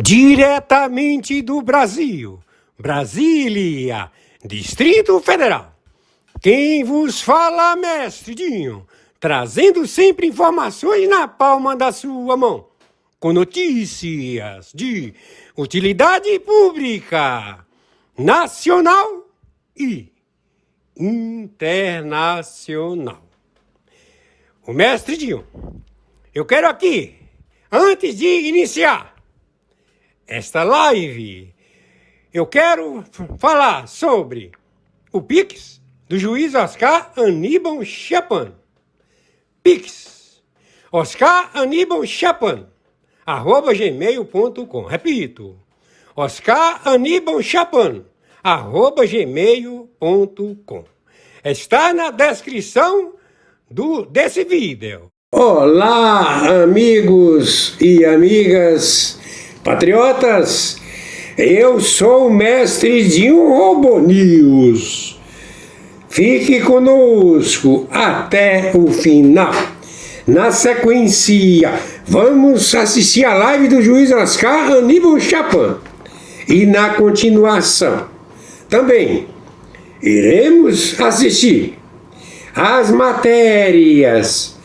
Diretamente do Brasil, Brasília, Distrito Federal. Quem vos fala, mestre Dinho, trazendo sempre informações na palma da sua mão, com notícias de utilidade pública, nacional e internacional. O mestre Dinho, eu quero aqui, antes de iniciar esta live, eu quero falar sobre o Pix do juiz Oscar Aníbal Chapan. Pix, Oscar Aníbal Chapan, @gmail.com. Repito, Oscar Aníbal Chapan, @gmail.com. Está na descrição desse vídeo. Olá, amigos e amigas patriotas, eu sou o mestre Dinho Robô News. Fique conosco até o final. Na sequência, vamos assistir a live do juiz Oscar Aníbal Chapan. E na continuação, também iremos assistir as matérias,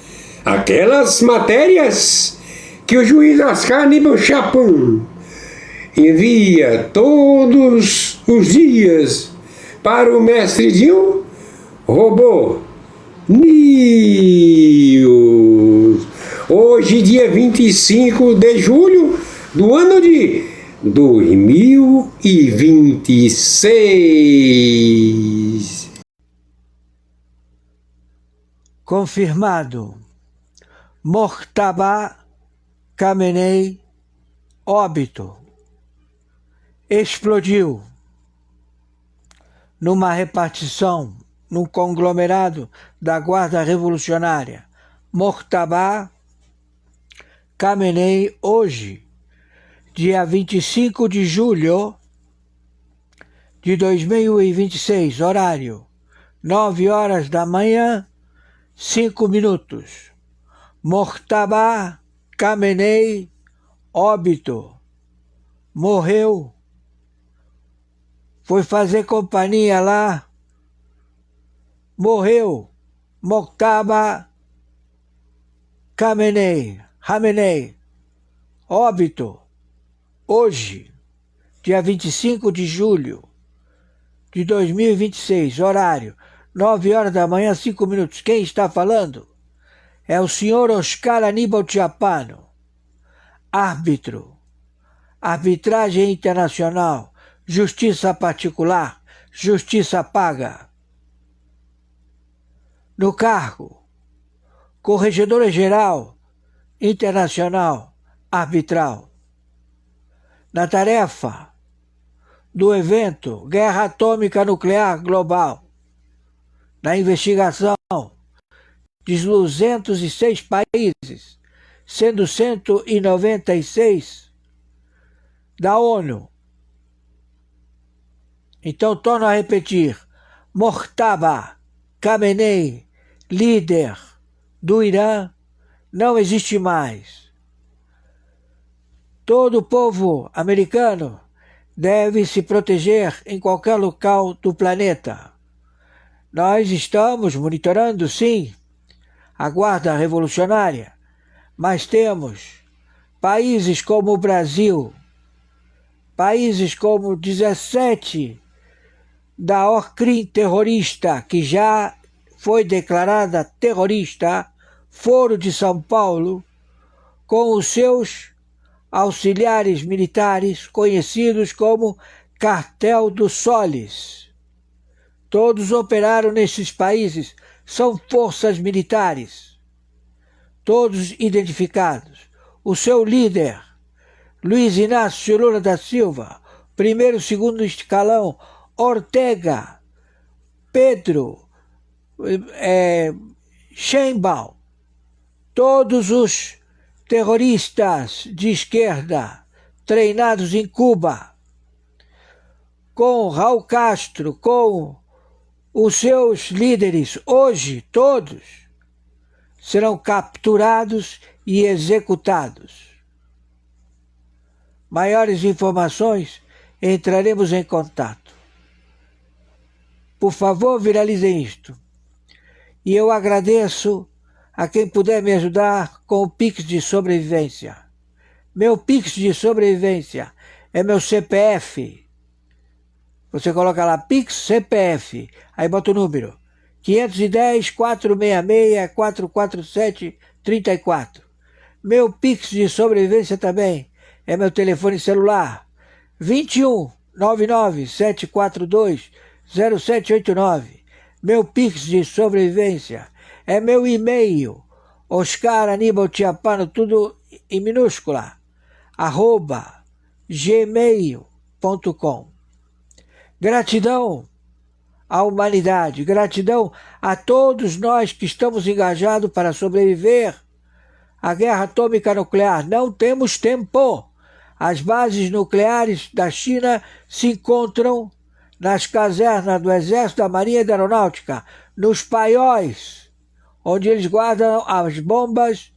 aquelas matérias que o juiz Oscar Aníbal Chapan envia todos os dias para o mestre Dinho Robô News. Hoje, dia 25 de julho do ano de 2026. Confirmado. Mojtaba Khamenei, óbito. Explodiu numa repartição, num conglomerado da Guarda Revolucionária. Mojtaba Khamenei, hoje, dia 25 de julho de 2026, horário 9 horas da manhã, 5 minutos. Mojtaba Khamenei, óbito, morreu, foi fazer companhia lá, morreu. Mojtaba Khamenei, óbito, hoje, dia 25 de julho de 2026, horário 9 horas da manhã, 5 minutos. Quem está falando é o senhor Oscar Aníbal Chapan, árbitro, arbitragem internacional, justiça particular, justiça paga. No cargo, corregedora-geral internacional arbitral. Na tarefa do evento Guerra Atômica Nuclear Global, na investigação de 206 países, sendo 196 da ONU. Então, torno a repetir, Mojtaba Khamenei, líder do Irã, não existe mais. Todo o povo americano deve se proteger em qualquer local do planeta. Nós estamos monitorando, sim, a Guarda Revolucionária, mas temos países como o Brasil, países como 17 da OCRIM terrorista, que já foi declarada terrorista, Foro de São Paulo, com os seus auxiliares militares conhecidos como Cartel do Solis. Todos operaram nesses países, são forças militares, todos identificados. O seu líder, Luiz Inácio Lula da Silva, primeiro e segundo escalão, Ortega, Pedro, Sheinbaum, todos os terroristas de esquerda treinados em Cuba, com Raul Castro, com os seus líderes, hoje todos serão capturados e executados. Maiores informações, entraremos em contato. Por favor, viralizem isto. E eu agradeço a quem puder me ajudar com o Pix de sobrevivência. Meu Pix de sobrevivência é meu CPF. Você coloca lá Pix CPF, aí bota o número 510-466-447-34. Meu Pix de sobrevivência também é meu telefone celular 21 99 742 0789. Meu Pix de sobrevivência é meu e-mail Oscar Aníbal Tiapano, tudo em minúscula, @gmail.com. Gratidão à humanidade, gratidão a todos nós que estamos engajados para sobreviver à guerra atômica nuclear. Não temos tempo. As bases nucleares da China se encontram nas casernas do Exército, da Marinha e da Aeronáutica, nos paióis, onde eles guardam as bombas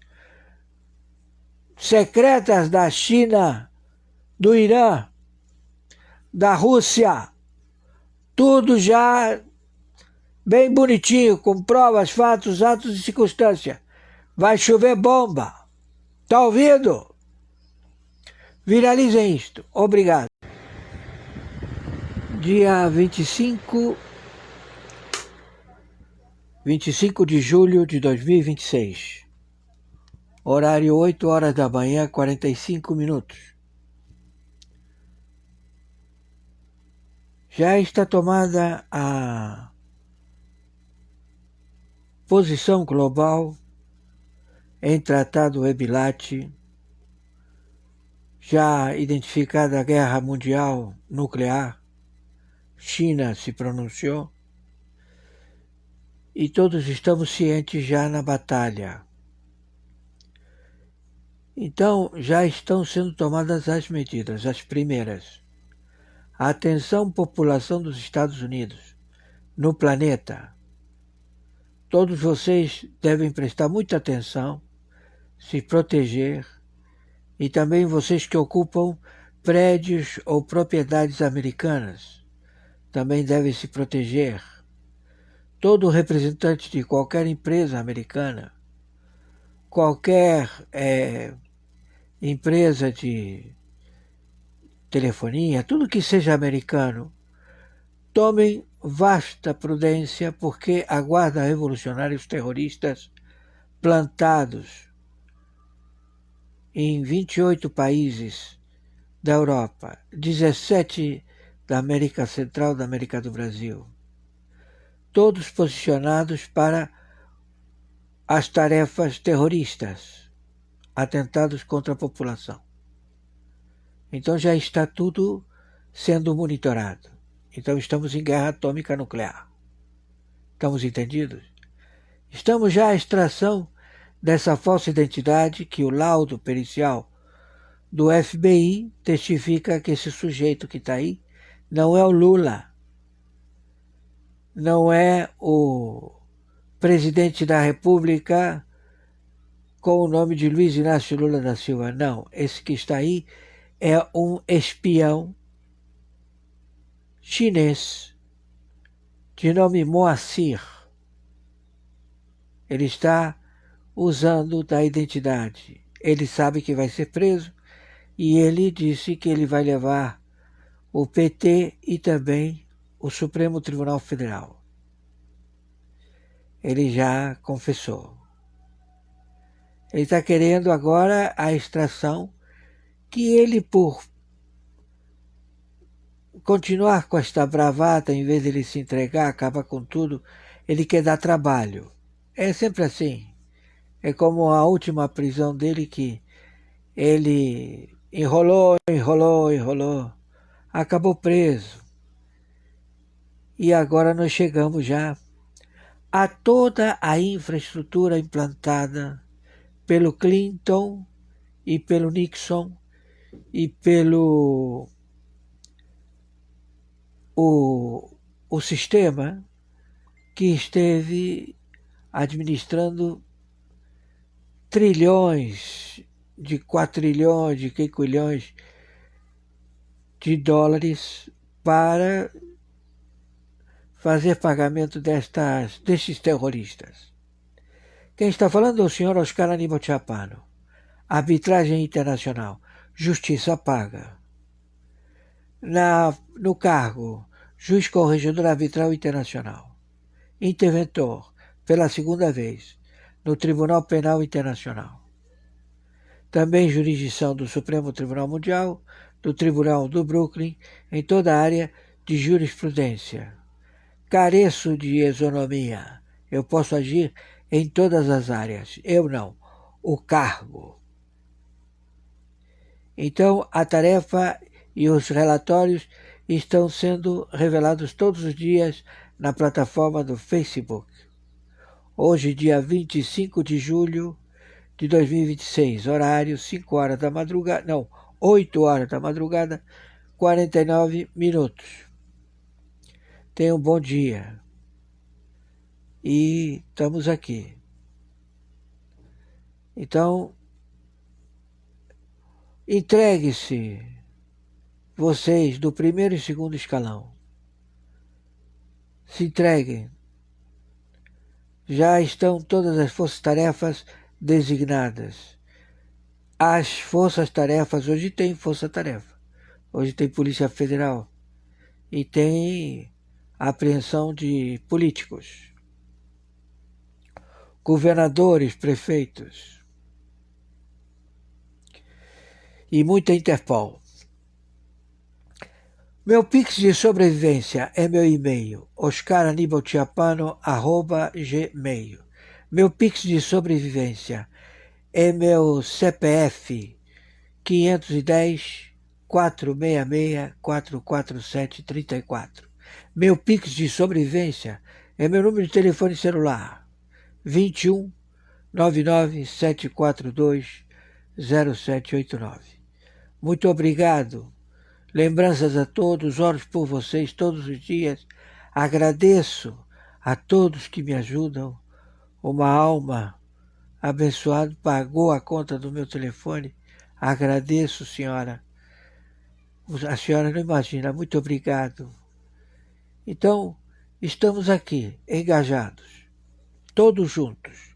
secretas da China, do Irã, da Rússia, tudo já bem bonitinho, com provas, fatos, atos e circunstâncias. Vai chover bomba. Tá ouvindo? Viralizem isto. Obrigado. Dia 25 de julho de 2026. Horário 8 horas da manhã, 45 minutos. Já está tomada a posição global em Tratado Ebilate, já identificada a Guerra Mundial Nuclear. China se pronunciou e todos estamos cientes já na batalha. Então já estão sendo tomadas as medidas, as primeiras. Atenção, população dos Estados Unidos, no planeta. Todos vocês devem prestar muita atenção, se proteger, e também vocês que ocupam prédios ou propriedades americanas também devem se proteger. Todo representante de qualquer empresa americana, qualquer empresa de telefonia, tudo que seja americano, tomem vasta prudência, porque aguarda revolucionários terroristas plantados em 28 países da Europa, 17 da América Central, da América do Brasil, todos posicionados para as tarefas terroristas, atentados contra a população. Então já está tudo sendo monitorado. Então estamos em guerra atômica nuclear. Estamos entendidos? Estamos já à extração dessa falsa identidade que o laudo pericial do FBI testifica que esse sujeito que está aí não é o Lula, não é o presidente da República com o nome de Luiz Inácio Lula da Silva. Não, esse que está aí é um espião chinês de nome Moacir. Ele está usando da identidade. Ele sabe que vai ser preso e ele disse que ele vai levar o PT e também o Supremo Tribunal Federal. Ele já confessou. Ele está querendo agora a extração que ele, por continuar com esta bravata, em vez de ele se entregar, acabar com tudo, ele quer dar trabalho. É sempre assim. É como a última prisão dele, que ele enrolou, acabou preso. E agora nós chegamos já a toda a infraestrutura implantada pelo Clinton e pelo Nixon e pelo o sistema que esteve administrando trilhões, de quatrilhões, de quinquilhões de dólares para fazer pagamento destes terroristas. Quem está falando é o senhor Oscar Aníbal Chapano. Arbitragem internacional. Justiça paga. No cargo, juiz corregedor arbitral internacional. Interventor, pela segunda vez, no Tribunal Penal Internacional. Também jurisdição do Supremo Tribunal Mundial, do Tribunal do Brooklyn, em toda a área de jurisprudência. Careço de isonomia. Eu posso agir em todas as áreas. Eu não. O cargo. Então, a tarefa e os relatórios estão sendo revelados todos os dias na plataforma do Facebook. Hoje, dia 25 de julho de 2026, horário 5 horas da madrugada, não, 8 horas da madrugada, 49 minutos. Tenha um bom dia. E estamos aqui. Então, entregue-se, vocês do primeiro e segundo escalão. Se entreguem. Já estão todas as forças-tarefas designadas. As forças-tarefas, hoje tem força-tarefa. Hoje tem Polícia Federal. E tem apreensão de políticos. Governadores, prefeitos. E muita Interpol. Meu Pix de sobrevivência é meu e-mail, oscaranibalchiapano@gmail. Meu Pix de sobrevivência é meu CPF 510 466 447 34. Meu Pix de sobrevivência é meu número de telefone celular 21 99 742 0789. Muito obrigado. Lembranças a todos, oro por vocês todos os dias. Agradeço a todos que me ajudam. Uma alma abençoada pagou a conta do meu telefone. Agradeço, senhora. A senhora não imagina. Muito obrigado. Então, estamos aqui, engajados. Todos juntos.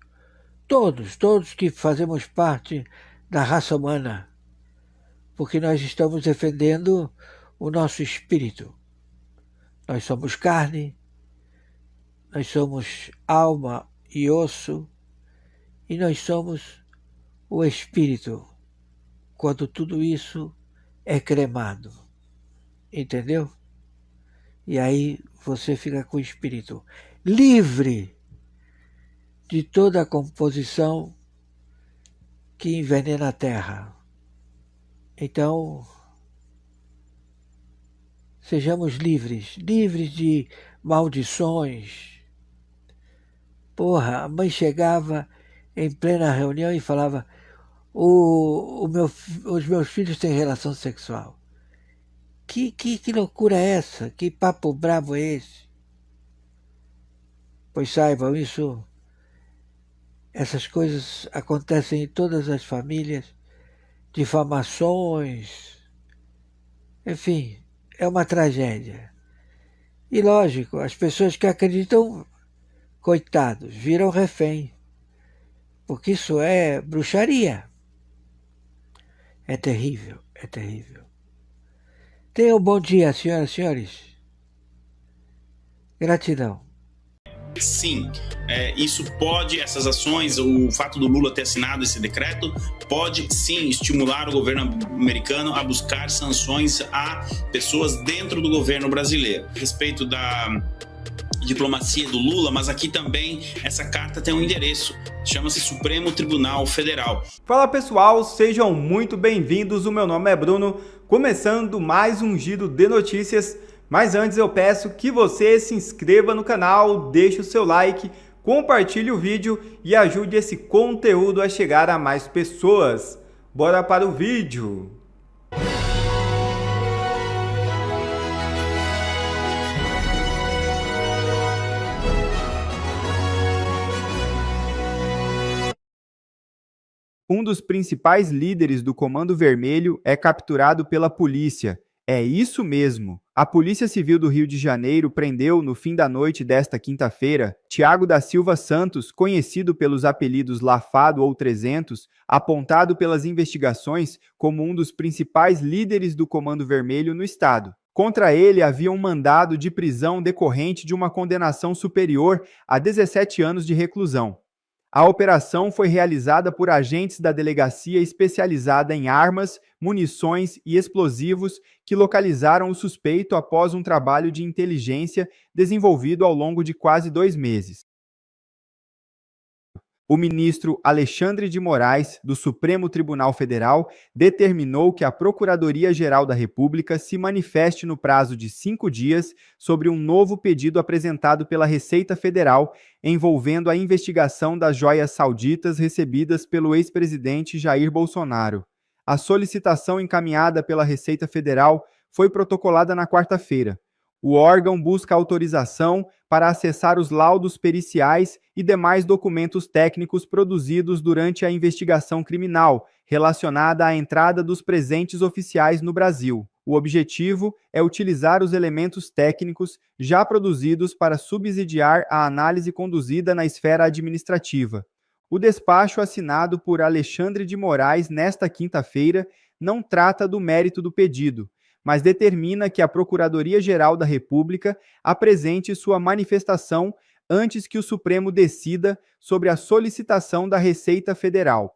Todos que fazemos parte da raça humana. Porque nós estamos defendendo o nosso espírito. Nós somos carne, nós somos alma e osso, e nós somos o espírito, quando tudo isso é cremado. Entendeu? E aí você fica com o espírito livre de toda a composição que envenena a terra. Então, sejamos livres de maldições. Porra, a mãe chegava em plena reunião e falava: os meus filhos têm relação sexual. Que loucura é essa? Que papo bravo é esse? Pois saibam, essas coisas acontecem em todas as famílias. Difamações, enfim, é uma tragédia. E lógico, as pessoas que acreditam, coitados, viram refém, porque isso é bruxaria. É terrível, é terrível. Tenham um bom dia, senhoras e senhores. Gratidão. Sim, isso pode, essas ações, o fato do Lula ter assinado esse decreto, pode sim estimular o governo americano a buscar sanções a pessoas dentro do governo brasileiro. A respeito da diplomacia do Lula, mas aqui também essa carta tem um endereço, chama-se Supremo Tribunal Federal. Fala pessoal, sejam muito bem-vindos, o meu nome é Bruno, começando mais um giro de notícias. Mas antes eu peço que você se inscreva no canal, deixe o seu like, compartilhe o vídeo e ajude esse conteúdo a chegar a mais pessoas. Bora para o vídeo! Um dos principais líderes do Comando Vermelho é capturado pela polícia. É isso mesmo. A Polícia Civil do Rio de Janeiro prendeu, no fim da noite desta quinta-feira, Tiago da Silva Santos, conhecido pelos apelidos Lafado ou 300, apontado pelas investigações como um dos principais líderes do Comando Vermelho no estado. Contra ele havia um mandado de prisão decorrente de uma condenação superior a 17 anos de reclusão. A operação foi realizada por agentes da Delegacia Especializada em Armas, Munições e Explosivos que localizaram o suspeito após um trabalho de inteligência desenvolvido ao longo de quase 2 meses. O ministro Alexandre de Moraes, do Supremo Tribunal Federal, determinou que a Procuradoria-Geral da República se manifeste no prazo de 5 dias sobre um novo pedido apresentado pela Receita Federal envolvendo a investigação das joias sauditas recebidas pelo ex-presidente Jair Bolsonaro. A solicitação encaminhada pela Receita Federal foi protocolada na quarta-feira. O órgão busca autorização para acessar os laudos periciais e demais documentos técnicos produzidos durante a investigação criminal relacionada à entrada dos presentes oficiais no Brasil. O objetivo é utilizar os elementos técnicos já produzidos para subsidiar a análise conduzida na esfera administrativa. O despacho assinado por Alexandre de Moraes nesta quinta-feira não trata do mérito do pedido, mas determina que a Procuradoria-Geral da República apresente sua manifestação antes que o Supremo decida sobre a solicitação da Receita Federal.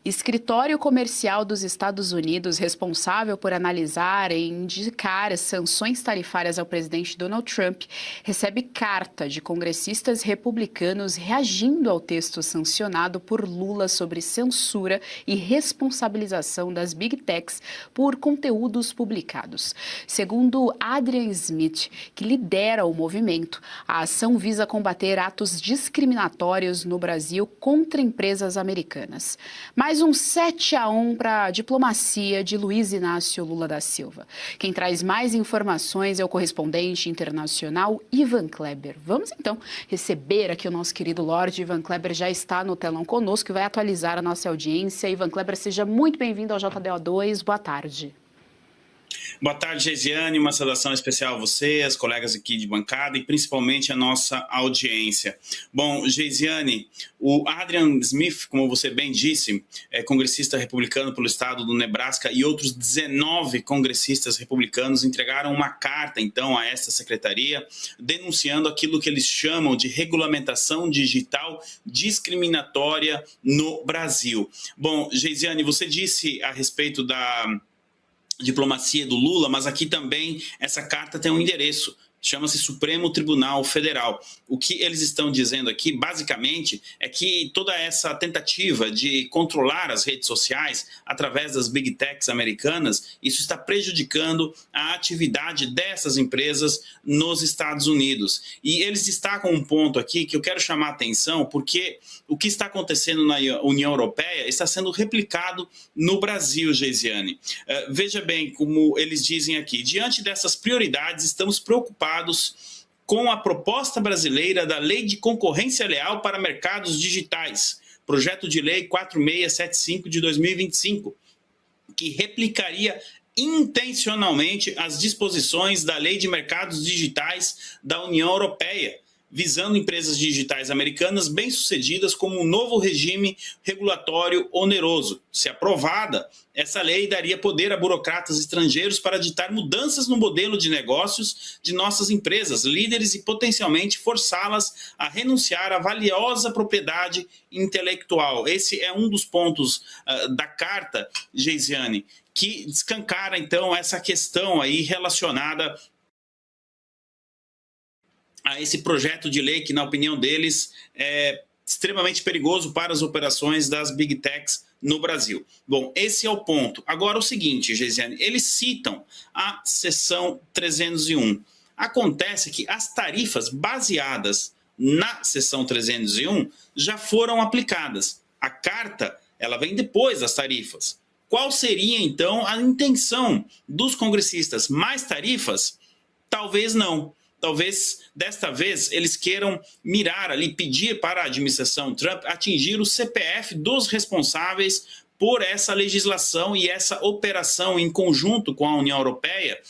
Escritório Comercial dos Estados Unidos, responsável por analisar e indicar sanções tarifárias ao presidente Donald Trump, recebe carta de congressistas republicanos reagindo ao texto sancionado por Lula sobre censura e responsabilização das Big Techs por conteúdos publicados. Segundo Adrian Smith, que lidera o movimento, a ação visa combater atos discriminatórios no Brasil contra empresas americanas. Mais um 7-1 para a diplomacia de Luiz Inácio Lula da Silva. Quem traz mais informações é o correspondente internacional Ivan Kleber. Vamos então receber aqui o nosso querido Lorde. Ivan Kleber já está no telão conosco e vai atualizar a nossa audiência. Ivan Kleber, seja muito bem-vindo ao JDO2. Boa tarde. Boa tarde, Geisiane. Uma saudação especial a você, as colegas aqui de bancada e principalmente a nossa audiência. Bom, Geisiane, o Adrian Smith, como você bem disse, é congressista republicano pelo estado do Nebraska e outros 19 congressistas republicanos entregaram uma carta, então, a esta secretaria, denunciando aquilo que eles chamam de regulamentação digital discriminatória no Brasil. Bom, Geisiane, você disse a respeito da diplomacia do Lula, mas aqui também essa carta tem um endereço, chama-se Supremo Tribunal Federal. O que eles estão dizendo aqui, basicamente, é que toda essa tentativa de controlar as redes sociais através das Big Techs americanas, isso está prejudicando a atividade dessas empresas nos Estados Unidos. E eles destacam um ponto aqui que eu quero chamar a atenção, porque o que está acontecendo na União Europeia está sendo replicado no Brasil, Geisiane. Veja bem como eles dizem aqui, diante dessas prioridades, estamos preocupados com a proposta brasileira da Lei de Concorrência Leal para Mercados Digitais, projeto de lei 4675 de 2025, que replicaria intencionalmente as disposições da Lei de Mercados Digitais da União Europeia, visando empresas digitais americanas bem-sucedidas como um novo regime regulatório oneroso. Se aprovada, essa lei daria poder a burocratas estrangeiros para ditar mudanças no modelo de negócios de nossas empresas, líderes e potencialmente forçá-las a renunciar à valiosa propriedade intelectual. Esse é um dos pontos da carta, Geisiane, que escancara, então, essa questão aí relacionada a esse projeto de lei que, na opinião deles, é extremamente perigoso para as operações das Big Techs no Brasil. Bom, esse é o ponto. Agora, o seguinte, Geisiane, eles citam a seção 301. Acontece que as tarifas baseadas na seção 301 já foram aplicadas. A carta, ela vem depois das tarifas. Qual seria, então, a intenção dos congressistas? Mais tarifas? Talvez não. Talvez, desta vez, eles queiram mirar ali, pedir para a administração Trump atingir o CPF dos responsáveis por essa legislação e essa operação em conjunto com a União Europeia,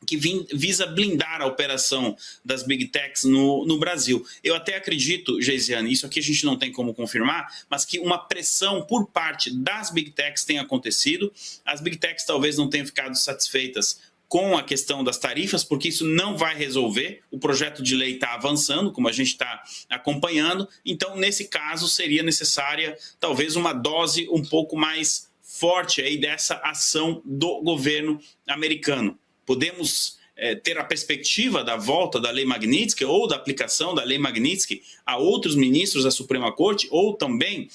que visa blindar a operação das Big Techs no Brasil. Eu até acredito, Geisiane, isso aqui a gente não tem como confirmar, mas que uma pressão por parte das Big Techs tenha acontecido. As Big Techs talvez não tenham ficado satisfeitas com a questão das tarifas, porque isso não vai resolver. O projeto de lei está avançando, como a gente está acompanhando. Então, nesse caso, seria necessária talvez uma dose um pouco mais forte aí dessa ação do governo americano. Podemos ter a perspectiva da volta da Lei Magnitsky ou da aplicação da Lei Magnitsky a outros ministros da Suprema Corte, ou também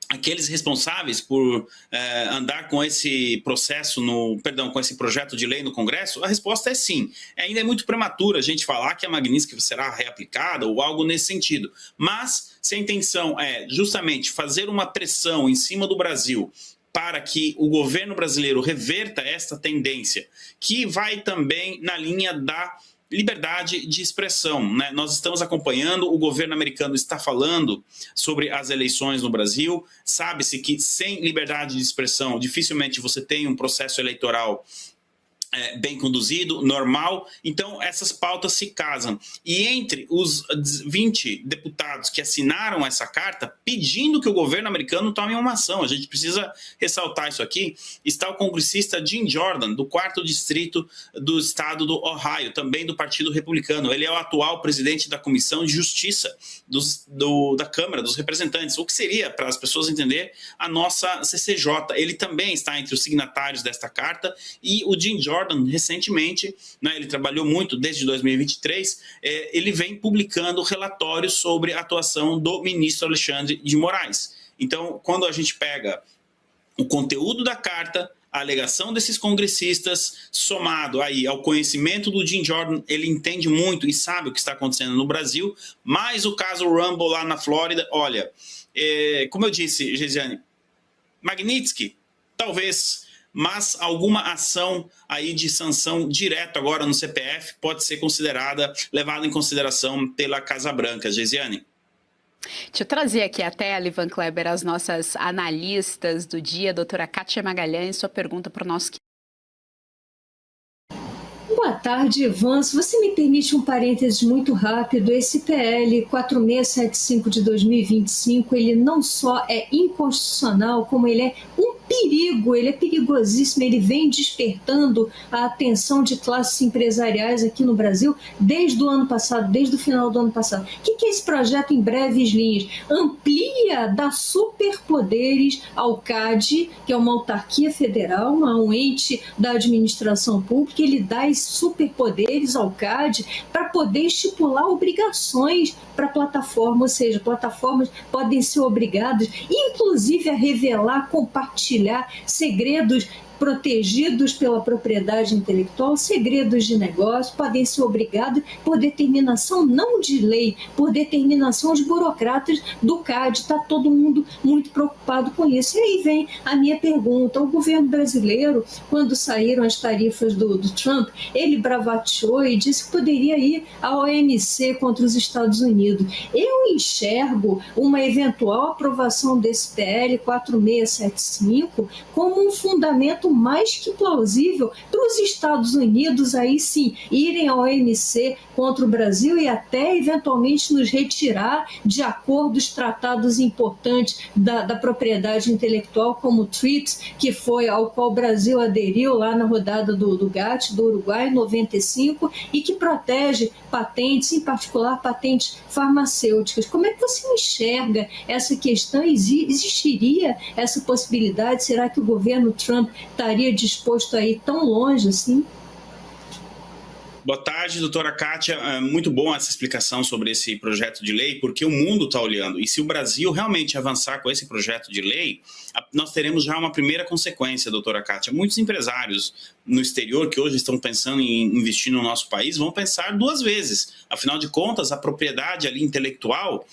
aqueles responsáveis por andar com esse processo, com esse projeto de lei no Congresso? A resposta é sim. Ainda é muito prematuro a gente falar que a Magnitsky será reaplicada ou algo nesse sentido. Mas, se a intenção é justamente fazer uma pressão em cima do Brasil para que o governo brasileiro reverta esta tendência, que vai também na linha da liberdade de expressão, né? Nós estamos acompanhando, o governo americano está falando sobre as eleições no Brasil, sabe-se que sem liberdade de expressão dificilmente você tem um processo eleitoral bem conduzido, normal. Então essas pautas se casam. E entre os 20 deputados que assinaram essa carta pedindo que o governo americano tome uma ação, a gente precisa ressaltar isso aqui, está o congressista Jim Jordan, do 4º distrito do estado do Ohio, também do Partido Republicano. Ele é o atual presidente da Comissão de Justiça da Câmara dos Representantes, o que seria, para as pessoas entenderem, a nossa CCJ. Ele também está entre os signatários desta carta, e o Jim Jordan, recentemente, né, ele trabalhou muito desde 2023, ele vem publicando relatórios sobre a atuação do ministro Alexandre de Moraes. Então, quando a gente pega o conteúdo da carta, a alegação desses congressistas, somado aí ao conhecimento do Jim Jordan, ele entende muito e sabe o que está acontecendo no Brasil, mais o caso Rumble lá na Flórida. Olha, como eu disse, Geisiane, Magnitsky, talvez, mas alguma ação aí de sanção direta agora no CPF pode ser levada em consideração pela Casa Branca. Geisiane. Deixa eu trazer aqui até, Ivan Kleber, as nossas analistas do dia, a doutora Kátia Magalhães, sua pergunta para o nosso... Boa tarde, Ivan. Se você me permite um parênteses muito rápido, esse PL 4675 de 2025, ele não só é inconstitucional, como ele é um perigo, ele é perigosíssimo, ele vem despertando a atenção de classes empresariais aqui no Brasil desde o ano passado, desde o final do ano passado. O que é esse projeto em breves linhas? Amplia, dá superpoderes ao CAD, que é uma autarquia federal, um ente da administração pública, ele dá esses superpoderes ao CAD para poder estipular obrigações para a plataforma, ou seja, plataformas podem ser obrigadas, inclusive, a revelar, compartilhar segredos protegidos pela propriedade intelectual, segredos de negócio, podem ser obrigados por determinação não de lei, por determinação de burocratas do CAD. Está todo mundo muito preocupado com isso. E aí vem a minha pergunta. O governo brasileiro, quando saíram as tarifas do Trump, ele bravateou e disse que poderia ir à OMC contra os Estados Unidos. Eu enxergo uma eventual aprovação desse PL 4675 como um fundamento mais que plausível para os Estados Unidos aí sim irem à OMC contra o Brasil e até eventualmente nos retirar de acordos, tratados importantes da propriedade intelectual, como o TRIPS, que foi ao qual o Brasil aderiu lá na rodada do GATT, do Uruguai, em 95, e que protege patentes, em particular patentes farmacêuticas. Como é que você enxerga essa questão? Existiria essa possibilidade? Será que o governo Trump estaria disposto a ir tão longe assim? Boa tarde, doutora Kátia. É muito bom essa explicação sobre esse projeto de lei, porque o mundo está olhando. E se o Brasil realmente avançar com esse projeto de lei, nós teremos já uma primeira consequência, doutora Kátia. Muitos empresários no exterior que hoje estão pensando em investir no nosso país vão pensar duas vezes. Afinal de contas, a propriedade ali intelectual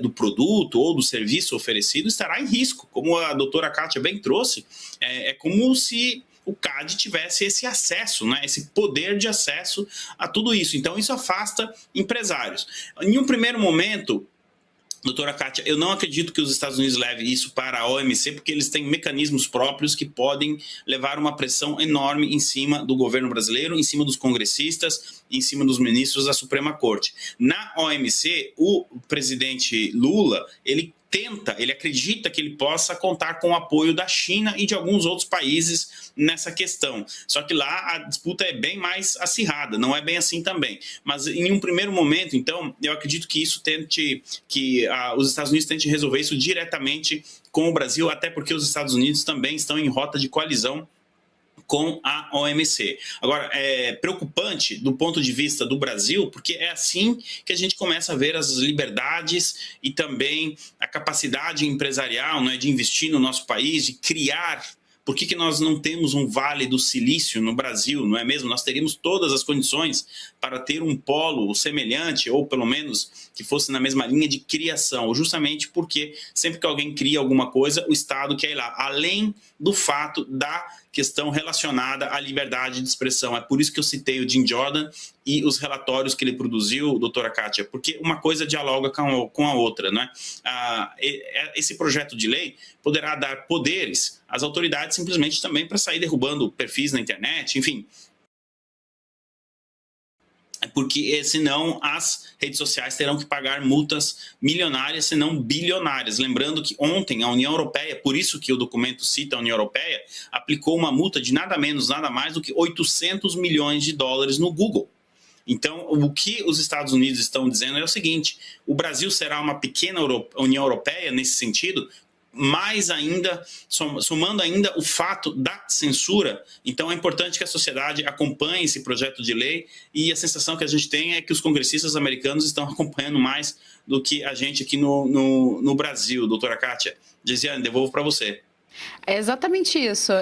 do produto ou do serviço oferecido estará em risco. Como a doutora Kátia bem trouxe, é como se o CAD tivesse esse acesso, né, esse poder de acesso a tudo isso. Então, isso afasta empresários. Em um primeiro momento, Doutora Kátia, eu não acredito que os Estados Unidos levem isso para a OMC, porque eles têm mecanismos próprios que podem levar uma pressão enorme em cima do governo brasileiro, em cima dos congressistas, em cima dos ministros da Suprema Corte. Na OMC, o presidente Lula, ele acredita que ele possa contar com o apoio da China e de alguns outros países nessa questão. Só que lá a disputa é bem mais acirrada, não é bem assim também. Mas em um primeiro momento, então, eu acredito que os Estados Unidos tentem resolver isso diretamente com o Brasil, até porque os Estados Unidos também estão em rota de coalizão com a OMC. Agora, é preocupante do ponto de vista do Brasil, porque é assim que a gente começa a ver as liberdades e também a capacidade empresarial, né, de investir no nosso país, de criar. Por que nós não temos um Vale do Silício no Brasil, não é mesmo? Nós teríamos todas as condições para ter um polo semelhante, ou pelo menos que fosse na mesma linha de criação, justamente porque sempre que alguém cria alguma coisa, o Estado quer ir lá, além do fato da questão relacionada à liberdade de expressão. É por isso que eu citei o Jim Jordan e os relatórios que ele produziu, doutora Kátia, porque uma coisa dialoga com a outra, né? Esse projeto de lei poderá dar poderes às autoridades simplesmente também para sair derrubando perfis na internet, enfim. Porque senão as redes sociais terão que pagar multas milionárias, se não bilionárias. Lembrando que ontem a União Europeia, por isso que o documento cita a União Europeia, aplicou uma multa de nada menos, nada mais do que 800 milhões de dólares no Google. Então, o que os Estados Unidos estão dizendo é o seguinte: o Brasil será uma pequena União Europeia nesse sentido, mais ainda, somando ainda o fato da censura. Então é importante que a sociedade acompanhe esse projeto de lei, e a sensação que a gente tem é que os congressistas americanos estão acompanhando mais do que a gente aqui no Brasil. Doutora Kátia, Gesiane, devolvo para você. É exatamente isso,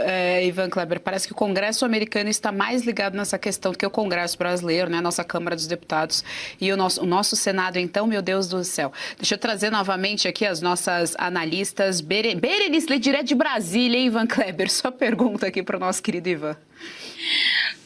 Ivan Kleber. Parece que o Congresso americano está mais ligado nessa questão do que o Congresso brasileiro, né? Nossa Câmara dos Deputados e o nosso Senado, então, meu Deus do céu. Deixa eu trazer novamente aqui as nossas analistas. Berenice, direto de Brasília, hein, Ivan Kleber? Sua pergunta aqui para o nosso querido Ivan.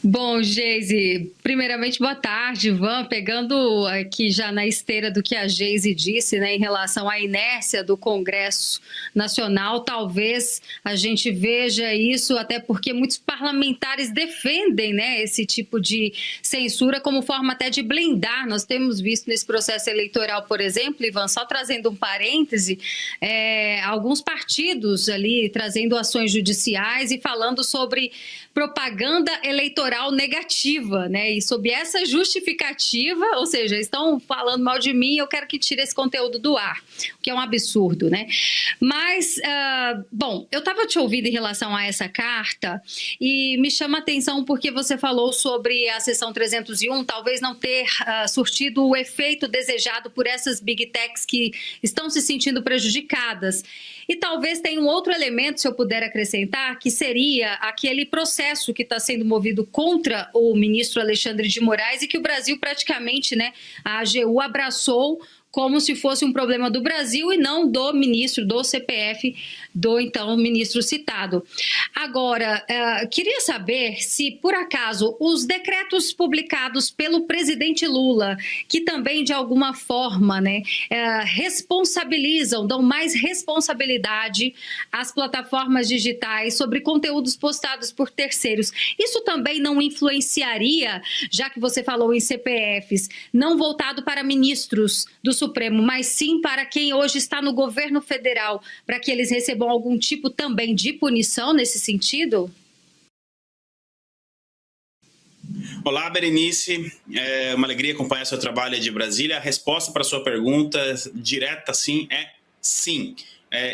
Bom, Geise, primeiramente, boa tarde, Ivan. Pegando aqui já na esteira do que a Geise disse, né, em relação à inércia do Congresso Nacional, talvez a gente veja isso até porque muitos parlamentares defendem, né, esse tipo de censura como forma até de blindar. Nós temos visto nesse processo eleitoral, por exemplo, Ivan, só trazendo um parêntese, alguns partidos ali trazendo ações judiciais e falando sobre propaganda eleitoral negativa, né? E sob essa justificativa, ou seja, estão falando mal de mim, eu quero que tire esse conteúdo do ar, o que é um absurdo, né? Mas, bom, eu estava te ouvindo em relação a essa carta e me chama a atenção porque você falou sobre a seção 301 talvez não ter surtido o efeito desejado por essas big techs que estão se sentindo prejudicadas. E talvez tenha um outro elemento, se eu puder acrescentar, que seria aquele processo que está sendo movido contra o ministro Alexandre de Moraes e que o Brasil praticamente, né, a AGU abraçou como se fosse um problema do Brasil e não do ministro, do CPF, do então ministro citado. Agora, queria saber se, por acaso, os decretos publicados pelo presidente Lula, que também, de alguma forma, né, responsabilizam, dão mais responsabilidade às plataformas digitais sobre conteúdos postados por terceiros, isso também não influenciaria, já que você falou em CPFs, não voltado para ministros do Supremo, mas sim para quem hoje está no governo federal, para que eles recebam algum tipo também de punição nesse sentido? Olá, Berenice. É uma alegria acompanhar seu trabalho aí de Brasília. A resposta para a sua pergunta direta, sim, é sim.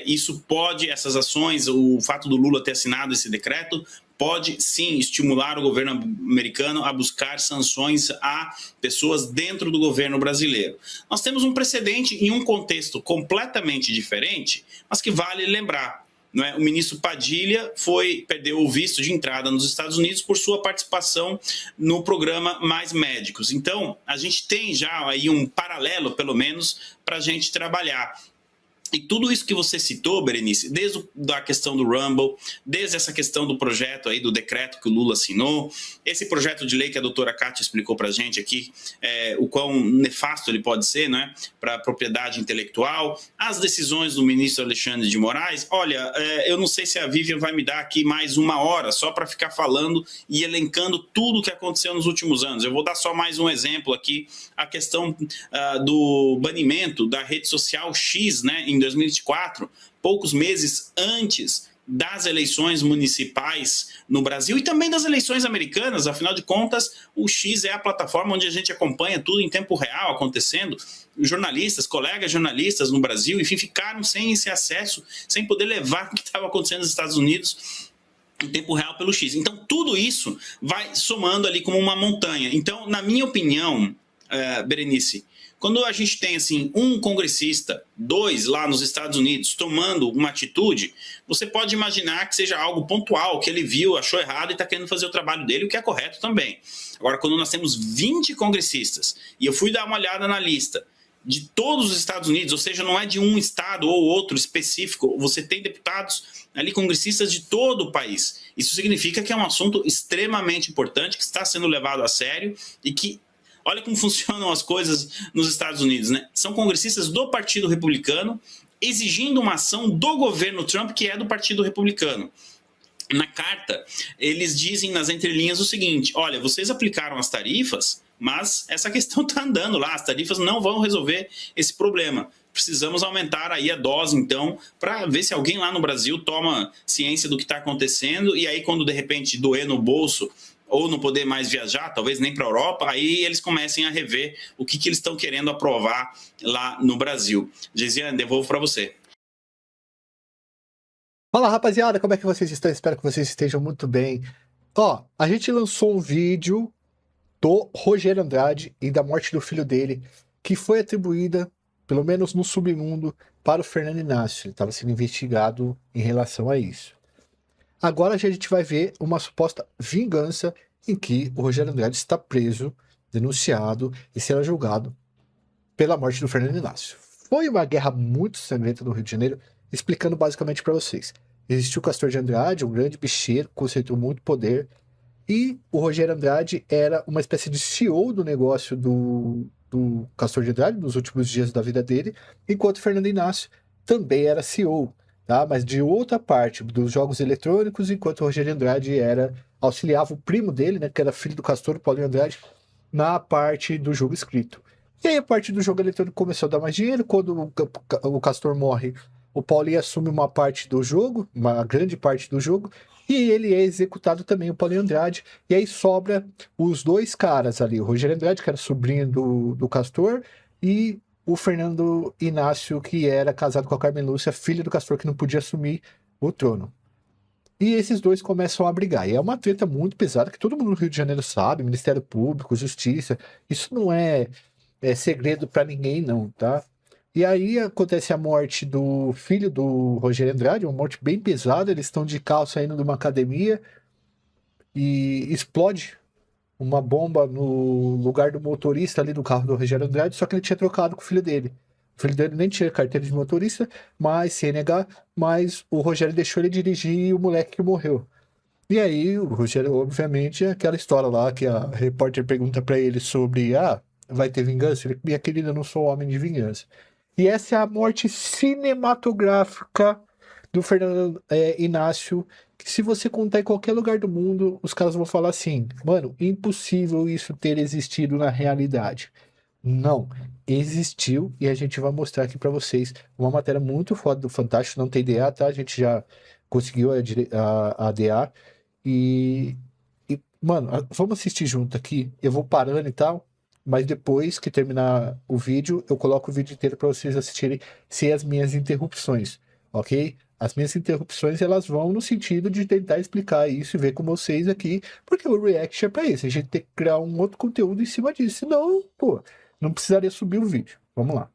Isso pode, essas ações, o fato do Lula ter assinado esse decreto, pode sim estimular o governo americano a buscar sanções a pessoas dentro do governo brasileiro. Nós temos um precedente em um contexto completamente diferente, mas que vale lembrar. Não é? O ministro Padilha perdeu o visto de entrada nos Estados Unidos por sua participação no programa Mais Médicos. Então, a gente tem já aí um paralelo, pelo menos, para a gente trabalhar. E tudo isso que você citou, Berenice, desde a questão do Rumble, desde essa questão do projeto aí, do decreto que o Lula assinou, esse projeto de lei que a doutora Kátia explicou para a gente aqui, o quão nefasto ele pode ser, né, para a propriedade intelectual, as decisões do ministro Alexandre de Moraes. Olha, eu não sei se a Vivian vai me dar aqui mais 1 hora só para ficar falando e elencando tudo o que aconteceu nos últimos anos. Eu vou dar só mais um exemplo aqui, a questão do banimento da rede social X, né, em 2024, poucos meses antes das eleições municipais no Brasil e também das eleições americanas. Afinal de contas, o X é a plataforma onde a gente acompanha tudo em tempo real acontecendo. Os jornalistas, colegas jornalistas no Brasil, enfim, ficaram sem esse acesso, sem poder levar o que estava acontecendo nos Estados Unidos em tempo real pelo X. Então, tudo isso vai somando ali como uma montanha. Então, na minha opinião, Berenice, quando a gente tem assim, um congressista, 2 lá nos Estados Unidos tomando uma atitude, você pode imaginar que seja algo pontual, que ele viu, achou errado e está querendo fazer o trabalho dele, o que é correto também. Agora, quando nós temos 20 congressistas, e eu fui dar uma olhada na lista de todos os Estados Unidos, ou seja, não é de um estado ou outro específico, você tem deputados ali, congressistas de todo o país. Isso significa que é um assunto extremamente importante, que está sendo levado a sério e que olha como funcionam as coisas nos Estados Unidos, né? São congressistas do Partido Republicano exigindo uma ação do governo Trump, que é do Partido Republicano. Na carta, eles dizem nas entrelinhas o seguinte: olha, vocês aplicaram as tarifas, mas essa questão está andando lá, as tarifas não vão resolver esse problema. Precisamos aumentar aí a dose, então, para ver se alguém lá no Brasil toma ciência do que está acontecendo, e aí quando de repente doer no bolso ou não poder mais viajar, talvez nem para a Europa, aí eles comecem a rever o que eles estão querendo aprovar lá no Brasil. Geisiane, devolvo para você. Fala, rapaziada, como é que vocês estão? Espero que vocês estejam muito bem. Ó, a gente lançou um vídeo do Rogério Andrade e da morte do filho dele, que foi atribuída, pelo menos no submundo, para o Fernando Inácio. Ele estava sendo investigado em relação a isso. Agora a gente vai ver uma suposta vingança em que o Rogério Andrade está preso, denunciado e será julgado pela morte do Fernando Inácio. Foi uma guerra muito sangrenta no Rio de Janeiro, explicando basicamente para vocês. Existiu o Castor de Andrade, um grande bicheiro, concentrou muito poder, e o Rogério Andrade era uma espécie de CEO do negócio do Castor de Andrade nos últimos dias da vida dele, enquanto o Fernando Inácio também era CEO. Tá? Mas de outra parte, dos jogos eletrônicos, enquanto o Rogério Andrade auxiliava o primo dele, né, que era filho do Castor, o Paulinho Andrade, na parte do jogo escrito. E aí a parte do jogo eletrônico começou a dar mais dinheiro. Quando o Castor morre, o Paulinho assume uma parte do jogo, uma grande parte do jogo, e ele é executado também, o Paulinho Andrade, e aí sobra os 2 caras ali, o Rogério Andrade, que era sobrinho do Castor, e o Fernando Inácio, que era casado com a Carmen Lúcia, filha do Castor, que não podia assumir o trono. E esses 2 começam a brigar. E é uma treta muito pesada, que todo mundo no Rio de Janeiro sabe, Ministério Público, Justiça. Isso não é segredo para ninguém, não, tá? E aí acontece a morte do filho do Rogério Andrade, uma morte bem pesada. Eles estão de carro saindo de uma academia e explode uma bomba no lugar do motorista ali do carro do Rogério Andrade, só que ele tinha trocado com o filho dele. O filho dele nem tinha carteira de motorista, mas CNH, mas o Rogério deixou ele dirigir o moleque que morreu. E aí o Rogério, obviamente, é aquela história lá que a repórter pergunta pra ele sobre, vai ter vingança? Ele, minha querida, eu não sou homem de vingança. E essa é a morte cinematográfica do Fernando Inácio, que se você contar em qualquer lugar do mundo, os caras vão falar assim, mano, impossível isso ter existido na realidade. Não, existiu, e a gente vai mostrar aqui pra vocês uma matéria muito foda do Fantástico, não tem DA, tá? A gente já conseguiu a DA, e mano, vamos assistir junto aqui, eu vou parando e tal, mas depois que terminar o vídeo, eu coloco o vídeo inteiro pra vocês assistirem sem as minhas interrupções, ok? As minhas interrupções, elas vão no sentido de tentar explicar isso e ver com vocês aqui, porque o react é pra isso, a gente tem que criar um outro conteúdo em cima disso, senão, pô, não precisaria subir o vídeo. Vamos lá.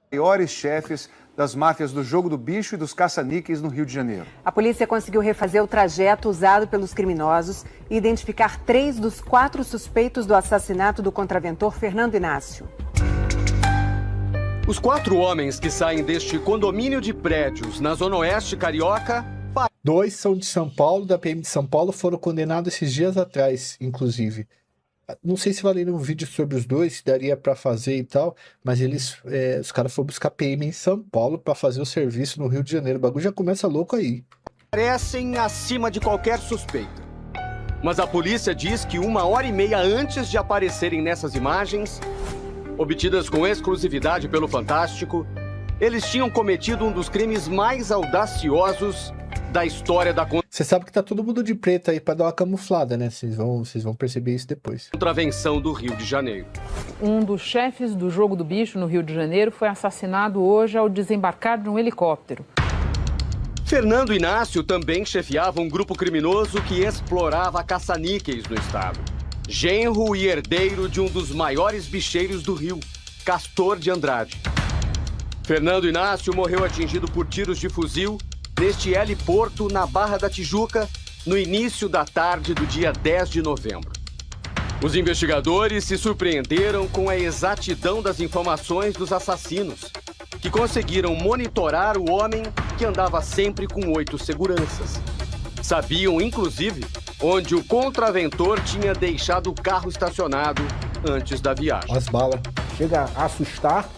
Maiores chefes das máfias do Jogo do Bicho e dos caça-níqueis no Rio de Janeiro. A polícia conseguiu refazer o trajeto usado pelos criminosos e identificar 3 dos 4 suspeitos do assassinato do contraventor Fernando Inácio. Os 4 homens que saem deste condomínio de prédios na Zona Oeste carioca... 2 são de São Paulo, da PM de São Paulo, foram condenados esses dias atrás, inclusive. Não sei se valeria um vídeo sobre os dois, se daria pra fazer e tal, mas os caras foram buscar PM em São Paulo pra fazer o serviço no Rio de Janeiro. O bagulho já começa louco aí. Parecem acima de qualquer suspeita. Mas a polícia diz que 1h30 antes de aparecerem nessas imagens, obtidas com exclusividade pelo Fantástico, eles tinham cometido um dos crimes mais audaciosos da história da Você sabe que tá todo mundo de preto aí pra dar uma camuflada, né? Vocês vão perceber isso depois. Contravenção do Rio de Janeiro. Um dos chefes do Jogo do Bicho no Rio de Janeiro foi assassinado hoje ao desembarcar de um helicóptero. Fernando Inácio também chefiava um grupo criminoso que explorava caça-níqueis no estado. Genro e herdeiro de um dos maiores bicheiros do Rio, Castor de Andrade. Fernando Inácio morreu atingido por tiros de fuzil neste heliporto na Barra da Tijuca, no início da tarde do dia 10 de novembro. Os investigadores se surpreenderam com a exatidão das informações dos assassinos, que conseguiram monitorar o homem que andava sempre com 8 seguranças. Sabiam, inclusive, onde o contraventor tinha deixado o carro estacionado antes da viagem. As balas. Chega a assustar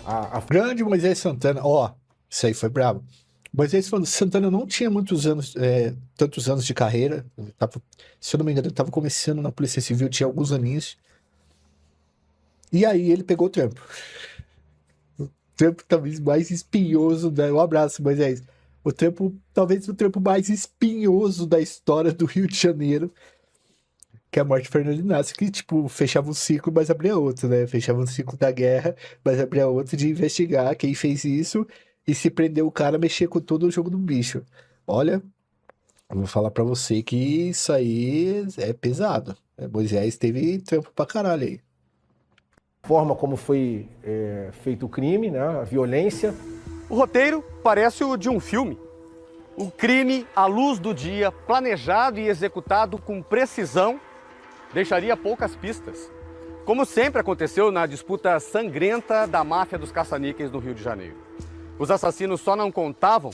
a grande Moisés Santana. Ó, isso aí foi brabo. Moisés Santana não tinha tantos anos de carreira. Se eu não me engano, ele estava começando na Polícia Civil, tinha alguns aninhos. E aí ele pegou o trampo. O trampo talvez mais espinhoso. Um abraço, Moisés. Talvez o trampo mais espinhoso da história do Rio de Janeiro, que é a morte de Fernando Inácio, que, tipo, fechava um ciclo, mas abria outro, né? Fechava um ciclo da guerra, mas abria outro de investigar quem fez isso. E se prender o cara, mexer com todo o Jogo do Bicho. Olha, eu vou falar pra você que isso aí é pesado. Moisés teve trampo pra caralho aí. A forma como foi feito o crime, né? A violência. O roteiro parece o de um filme. O crime à luz do dia, planejado e executado com precisão, deixaria poucas pistas. Como sempre aconteceu na disputa sangrenta da máfia dos caça-níqueis no Rio de Janeiro. Os assassinos só não contavam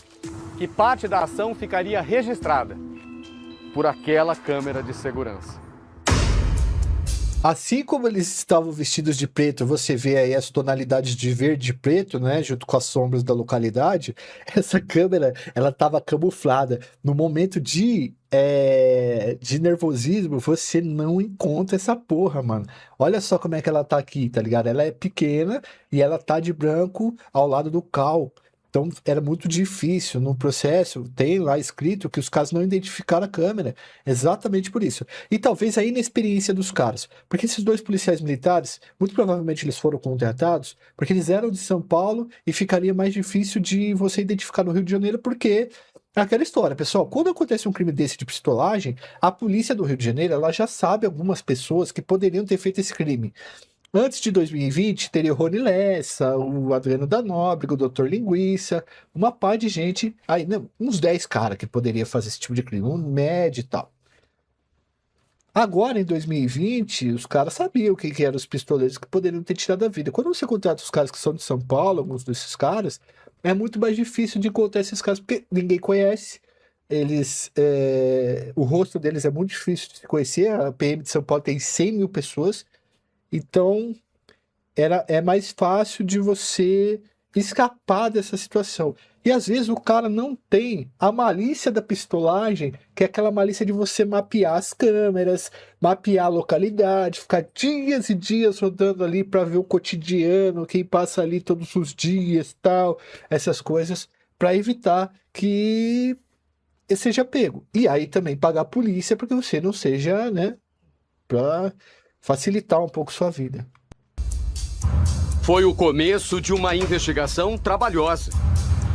que parte da ação ficaria registrada por aquela câmera de segurança. Assim como eles estavam vestidos de preto, você vê aí as tonalidades de verde e preto, né, junto com as sombras da localidade, essa câmera, ela estava camuflada. No momento de nervosismo, você não encontra essa porra, mano. Olha só como é que ela tá aqui, tá ligado? Ela é pequena e ela tá de branco ao lado do cal. Então, era muito difícil. No processo, tem lá escrito que os caras não identificaram a câmera. Exatamente por isso. E talvez a inexperiência dos caras. Porque esses 2 policiais militares, muito provavelmente eles foram contratados, porque eles eram de São Paulo e ficaria mais difícil de você identificar no Rio de Janeiro, porque é aquela história, pessoal. Quando acontece um crime desse de pistolagem, a polícia do Rio de Janeiro, ela já sabe algumas pessoas que poderiam ter feito esse crime. Antes de 2020, teria o Rony Lessa, o Adriano da Nóbrega, o Dr. Linguiça, uma par de gente, aí, não, uns 10 caras que poderia fazer esse tipo de crime, um médio e tal. Agora, em 2020, os caras sabiam quem que eram os pistoleiros que poderiam ter tirado a vida. Quando você contrata os caras que são de São Paulo, alguns desses caras, é muito mais difícil de encontrar esses caras, porque ninguém conhece. O rosto deles é muito difícil de se conhecer. A PM de São Paulo tem 100 mil pessoas. Então, é mais fácil de você escapar dessa situação. E às vezes o cara não tem a malícia da pistolagem, que é aquela malícia de você mapear as câmeras, mapear a localidade, ficar dias e dias rodando ali para ver o cotidiano, quem passa ali todos os dias, tal, essas coisas, para evitar que seja pego. E aí também pagar a polícia para que você não seja, né, para facilitar um pouco sua vida. Foi o começo de uma investigação trabalhosa.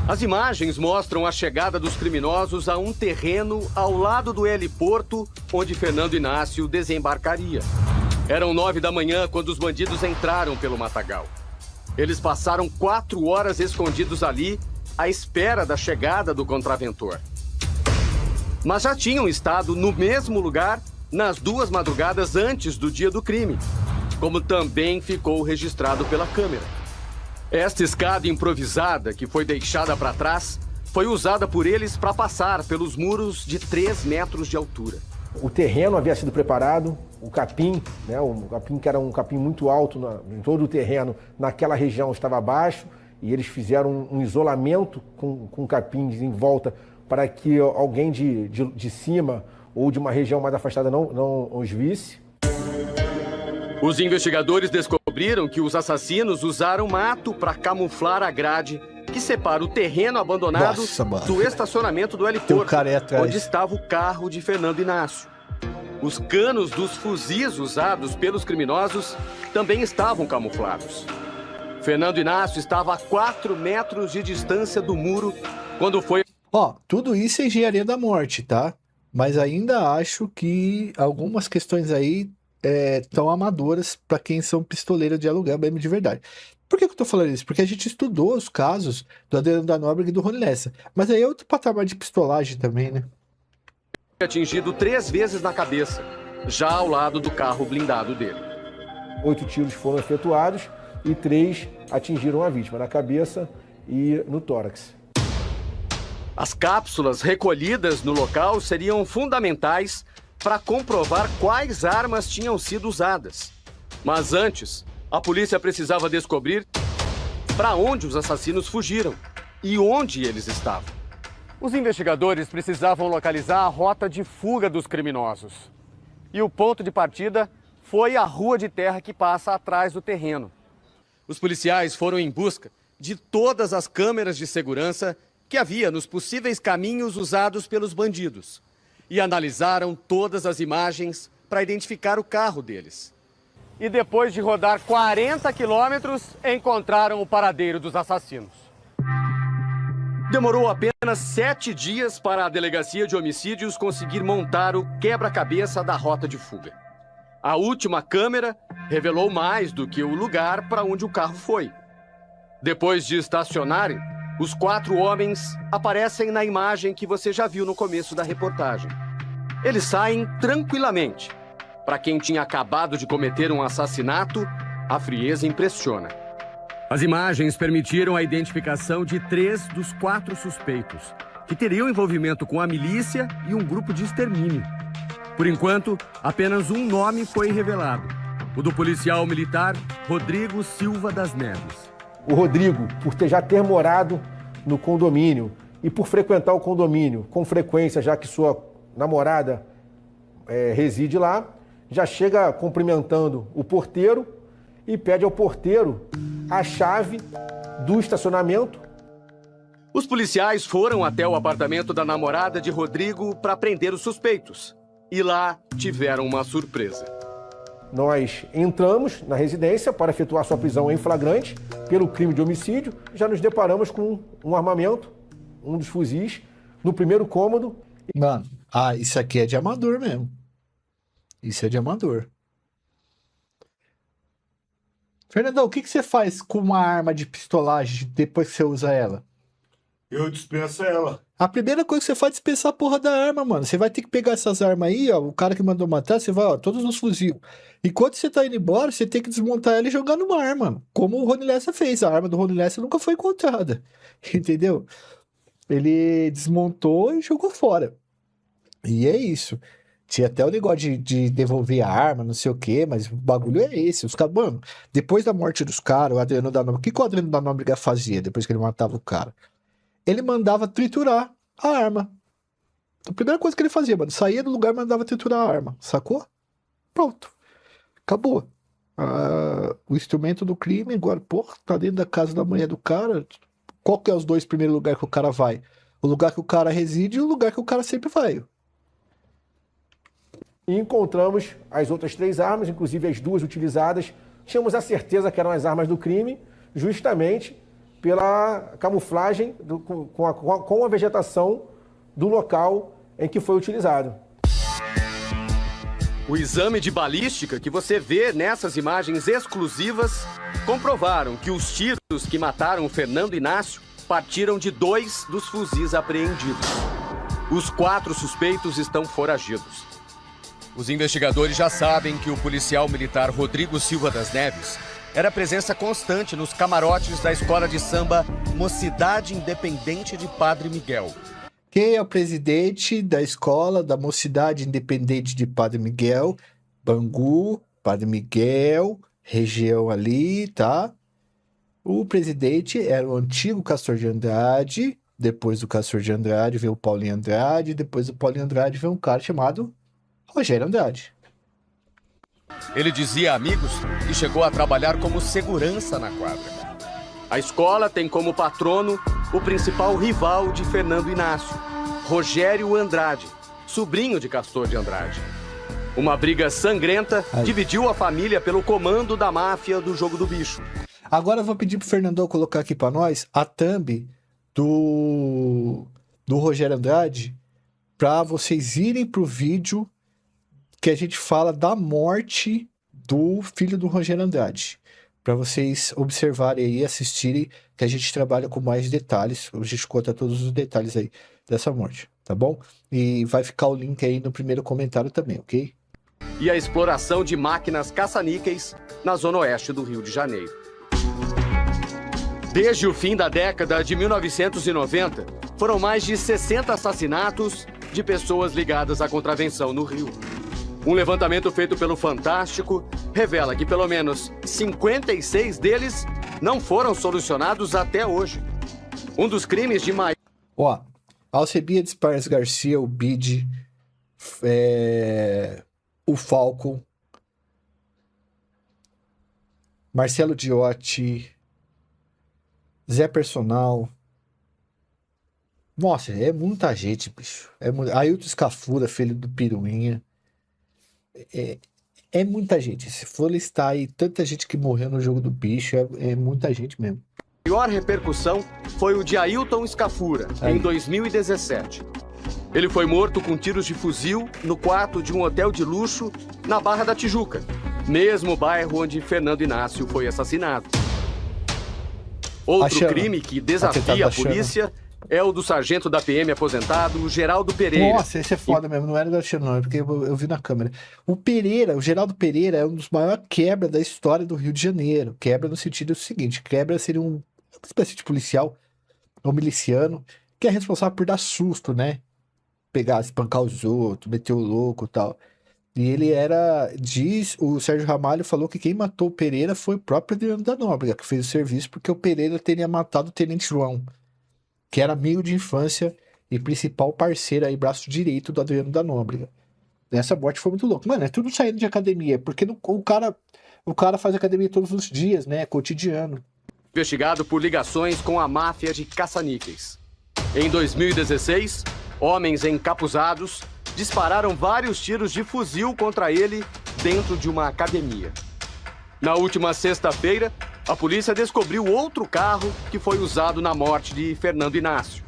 As imagens mostram a chegada dos criminosos a um terreno ao lado do heliporto onde Fernando Inácio desembarcaria. Eram 9 da manhã quando os bandidos entraram pelo matagal. Eles passaram 4 horas escondidos ali, à espera da chegada do contraventor. Mas já tinham estado no mesmo lugar nas 2 madrugadas antes do dia do crime, como também ficou registrado pela câmera. Esta escada improvisada que foi deixada para trás foi usada por eles para passar pelos muros de 3 metros de altura. O terreno havia sido preparado, o capim, né, o capim que era um capim muito alto em todo o terreno, naquela região estava baixo, e eles fizeram um isolamento com capins em volta para que alguém de cima ou de uma região mais afastada não os visse. Os investigadores descobriram que os assassinos usaram mato para camuflar a grade que separa o terreno abandonado do estacionamento do heliporto, onde estava o carro de Fernando Inácio. Os canos dos fuzis usados pelos criminosos também estavam camuflados. Fernando Inácio estava a 4 metros de distância do muro quando foi... Tudo isso é engenharia da morte, tá? Mas ainda acho que algumas questões aí tão amadoras para quem são pistoleiros de aluguel mesmo de verdade. Por que eu tô falando isso? Porque a gente estudou os casos do Adriano da Nóbrega e do Rony Lessa. Mas aí é outro patamar de pistolagem também, né? Atingido 3 vezes na cabeça, já ao lado do carro blindado dele. 8 tiros foram efetuados e 3 atingiram a vítima na cabeça e no tórax. As cápsulas recolhidas no local seriam fundamentais para comprovar quais armas tinham sido usadas. Mas antes, a polícia precisava descobrir para onde os assassinos fugiram e onde eles estavam. Os investigadores precisavam localizar a rota de fuga dos criminosos. E o ponto de partida foi a rua de terra que passa atrás do terreno. Os policiais foram em busca de todas as câmeras de segurança que havia nos possíveis caminhos usados pelos bandidos e analisaram todas as imagens para identificar o carro deles. E depois de rodar 40 quilômetros, encontraram o paradeiro dos assassinos. Demorou apenas 7 dias para a Delegacia de Homicídios conseguir montar o quebra-cabeça da rota de fuga. A última câmera revelou mais do que o lugar para onde o carro foi. Depois de estacionarem, os 4 homens aparecem na imagem que você já viu no começo da reportagem. Eles saem tranquilamente. Para quem tinha acabado de cometer um assassinato, a frieza impressiona. As imagens permitiram a identificação de 3 dos 4 suspeitos, que teriam envolvimento com a milícia e um grupo de extermínio. Por enquanto, apenas um nome foi revelado: o do policial militar Rodrigo Silva das Neves. O Rodrigo, por já ter morado no condomínio e por frequentar o condomínio com frequência, já que sua namorada reside lá, já chega cumprimentando o porteiro e pede ao porteiro a chave do estacionamento. Os policiais foram até o apartamento da namorada de Rodrigo para prender os suspeitos. E lá tiveram uma surpresa. Nós entramos na residência para efetuar sua prisão em flagrante pelo crime de homicídio. Já nos deparamos com um armamento, um dos fuzis, no primeiro cômodo. Mano, isso aqui é de amador mesmo. Isso é de amador. Fernandão, o que você faz com uma arma de pistolagem depois que você usa ela? Eu dispenso ela. A primeira coisa que você faz é dispensar a porra da arma, mano. Você vai ter que pegar essas armas aí, ó. O cara que mandou matar, você vai, ó, todos os fuzis. Enquanto você tá indo embora, você tem que desmontar ela e jogar no mar, mano. Como o Rony Lessa fez. A arma do Rony Lessa nunca foi encontrada. Entendeu? Ele desmontou e jogou fora. E é isso. Tinha até o negócio de devolver a arma, não sei o quê, mas o bagulho é esse. Os caras, mano, depois da morte dos caras, o Adriano da Nóbrega, o que o Adriano da Nóbrega fazia depois que ele matava o cara? Ele mandava triturar a arma. A primeira coisa que ele fazia, mano, saía do lugar e mandava triturar a arma, sacou? Pronto. Acabou. O instrumento do crime, agora, porra, tá dentro da casa da mulher do cara. Qual que é os 2 primeiros lugares que o cara vai? O lugar que o cara reside e o lugar que o cara sempre vai. E encontramos as outras 3 armas, inclusive as 2 utilizadas. Tínhamos a certeza que eram as armas do crime, justamente pela camuflagem com a vegetação do local em que foi utilizado. O exame de balística que você vê nessas imagens exclusivas comprovaram que os tiros que mataram o Fernando Inácio partiram de 2 dos fuzis apreendidos. Os 4 suspeitos estão foragidos. Os investigadores já sabem que o policial militar Rodrigo Silva das Neves era presença constante nos camarotes da escola de samba Mocidade Independente de Padre Miguel. Quem é o presidente da escola da Mocidade Independente de Padre Miguel? Bangu, Padre Miguel, região ali, tá? O presidente era o antigo Castor de Andrade. Depois do Castor de Andrade veio o Paulinho Andrade. Depois do Paulinho Andrade veio um cara chamado Rogério Andrade. Ele dizia a amigos que chegou a trabalhar como segurança na quadra. A escola tem como patrono o principal rival de Fernando Inácio, Rogério Andrade, sobrinho de Castor de Andrade. Uma briga sangrenta dividiu a família pelo comando da máfia do Jogo do Bicho. Agora eu vou pedir pro Fernandão colocar aqui pra nós a thumb do Rogério Andrade pra vocês irem pro vídeo que a gente fala da morte do filho do Rogério Andrade. Pra vocês observarem aí, assistirem, que a gente trabalha com mais detalhes. A gente conta todos os detalhes aí dessa morte, tá bom? E vai ficar o link aí no primeiro comentário também, ok? E a exploração de máquinas caça-níqueis na zona oeste do Rio de Janeiro. Desde o fim da década de 1990, foram mais de 60 assassinatos de pessoas ligadas à contravenção no Rio. Um levantamento feito pelo Fantástico revela que pelo menos 56 deles não foram solucionados até hoje. Um dos crimes de maior... Ó, Alcebiades Paes Garcia, o Bid, o Falcon, Marcelo Diotti, Zé Personal. Nossa, é muita gente, bicho. Ailton Scafura, filho do Piruinha. É muita gente. Se for listar aí tanta gente que morreu no Jogo do Bicho, é muita gente mesmo. A maior repercussão foi o de Ailton Scafura, em 2017. Ele foi morto com tiros de fuzil no quarto de um hotel de luxo na Barra da Tijuca, mesmo bairro onde Fernando Inácio foi assassinado. Outro crime que desafia a polícia é o do sargento da PM aposentado, Geraldo Pereira. Nossa, esse é foda mesmo, não era da Xenon, é porque eu vi na câmera. O Geraldo Pereira é um dos maiores quebras da história do Rio de Janeiro. Quebra no sentido seguinte, quebra seria uma espécie de policial ou miliciano que é responsável por dar susto, né? Pegar, espancar os outros, meter o louco e tal. E ele o Sérgio Ramalho falou que quem matou o Pereira foi o próprio Adriano da Nóbrega, que fez o serviço porque o Pereira teria matado o Tenente João, que era amigo de infância e principal parceiro aí, braço direito do Adriano da Nóbrega. Essa morte foi muito louca. Mano, é tudo saindo de academia, porque o cara faz academia todos os dias, né? É cotidiano. Investigado por ligações com a máfia de caça-níqueis. Em 2016, homens encapuzados dispararam vários tiros de fuzil contra ele dentro de uma academia. Na última sexta-feira, a polícia descobriu outro carro que foi usado na morte de Fernando Inácio.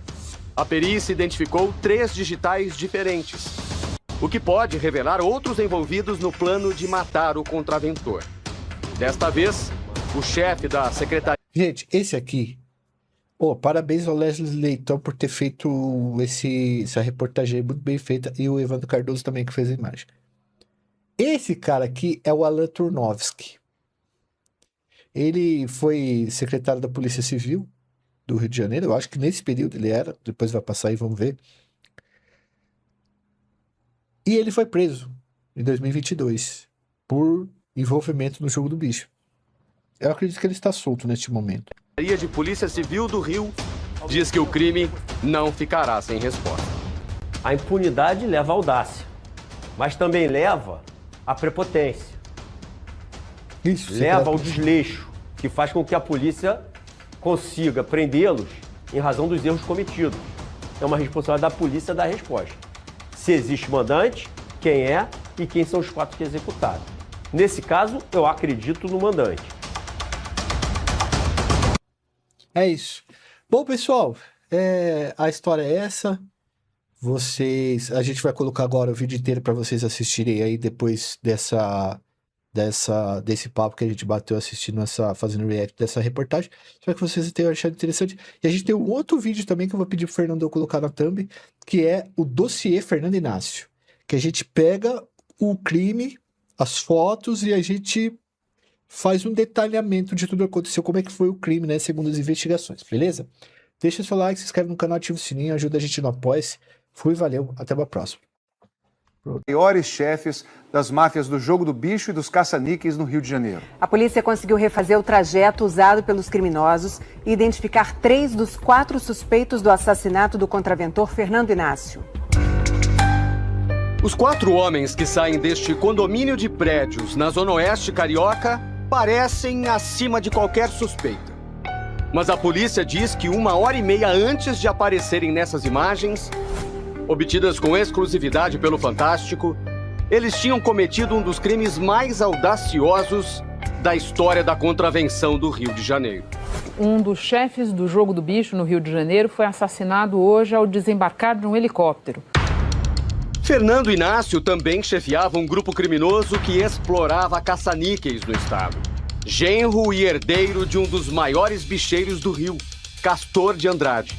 A perícia identificou 3 digitais diferentes, o que pode revelar outros envolvidos no plano de matar o contraventor. Desta vez, o chefe da secretaria... Gente, esse aqui... parabéns ao Leslie Leitão por ter feito essa reportagem muito bem feita, e o Evandro Cardoso também, que fez a imagem. Esse cara aqui é o Alan Turnovski. Ele foi secretário da Polícia Civil do Rio de Janeiro. Eu acho que nesse período ele era. Depois vai passar aí, vamos ver. E ele foi preso em 2022 por envolvimento no Jogo do Bicho. Eu acredito que ele está solto neste momento. A Secretaria de Polícia Civil do Rio diz que o crime não ficará sem resposta. A impunidade leva à audácia, mas também leva à prepotência. Isso, leva ao desleixo, que faz com que a polícia consiga prendê-los em razão dos erros cometidos. É uma responsabilidade da polícia dar resposta. Se existe mandante, quem é e quem são os fatos que executaram. Nesse caso, eu acredito no mandante. É isso. Bom, pessoal, a história é essa. A gente vai colocar agora o vídeo inteiro para vocês assistirem aí depois desse papo que a gente bateu assistindo fazendo react dessa reportagem. Espero que vocês tenham achado interessante. E a gente tem um outro vídeo também que eu vou pedir pro Fernando colocar na thumb, que é o dossiê Fernando Inácio, que a gente pega o crime, as fotos, e a gente faz um detalhamento de tudo que aconteceu, como é que foi o crime, né, segundo as investigações, beleza? Deixa o seu like, se inscreve no canal, ativa o sininho, ajuda a gente no Apoia-se. Fui, valeu, até a próxima. Maiores chefes das máfias do Jogo do Bicho e dos caça-níqueis no Rio de Janeiro. A polícia conseguiu refazer o trajeto usado pelos criminosos e identificar 3 dos 4 suspeitos do assassinato do contraventor Fernando Inácio. Os 4 homens que saem deste condomínio de prédios na Zona Oeste carioca parecem acima de qualquer suspeita. Mas a polícia diz que 1h30 antes de aparecerem nessas imagens, obtidas com exclusividade pelo Fantástico, eles tinham cometido um dos crimes mais audaciosos da história da contravenção do Rio de Janeiro. Um dos chefes do Jogo do Bicho no Rio de Janeiro foi assassinado hoje ao desembarcar de um helicóptero. Fernando Inácio também chefiava um grupo criminoso que explorava caça-níqueis no estado. Genro e herdeiro de um dos maiores bicheiros do Rio, Castor de Andrade.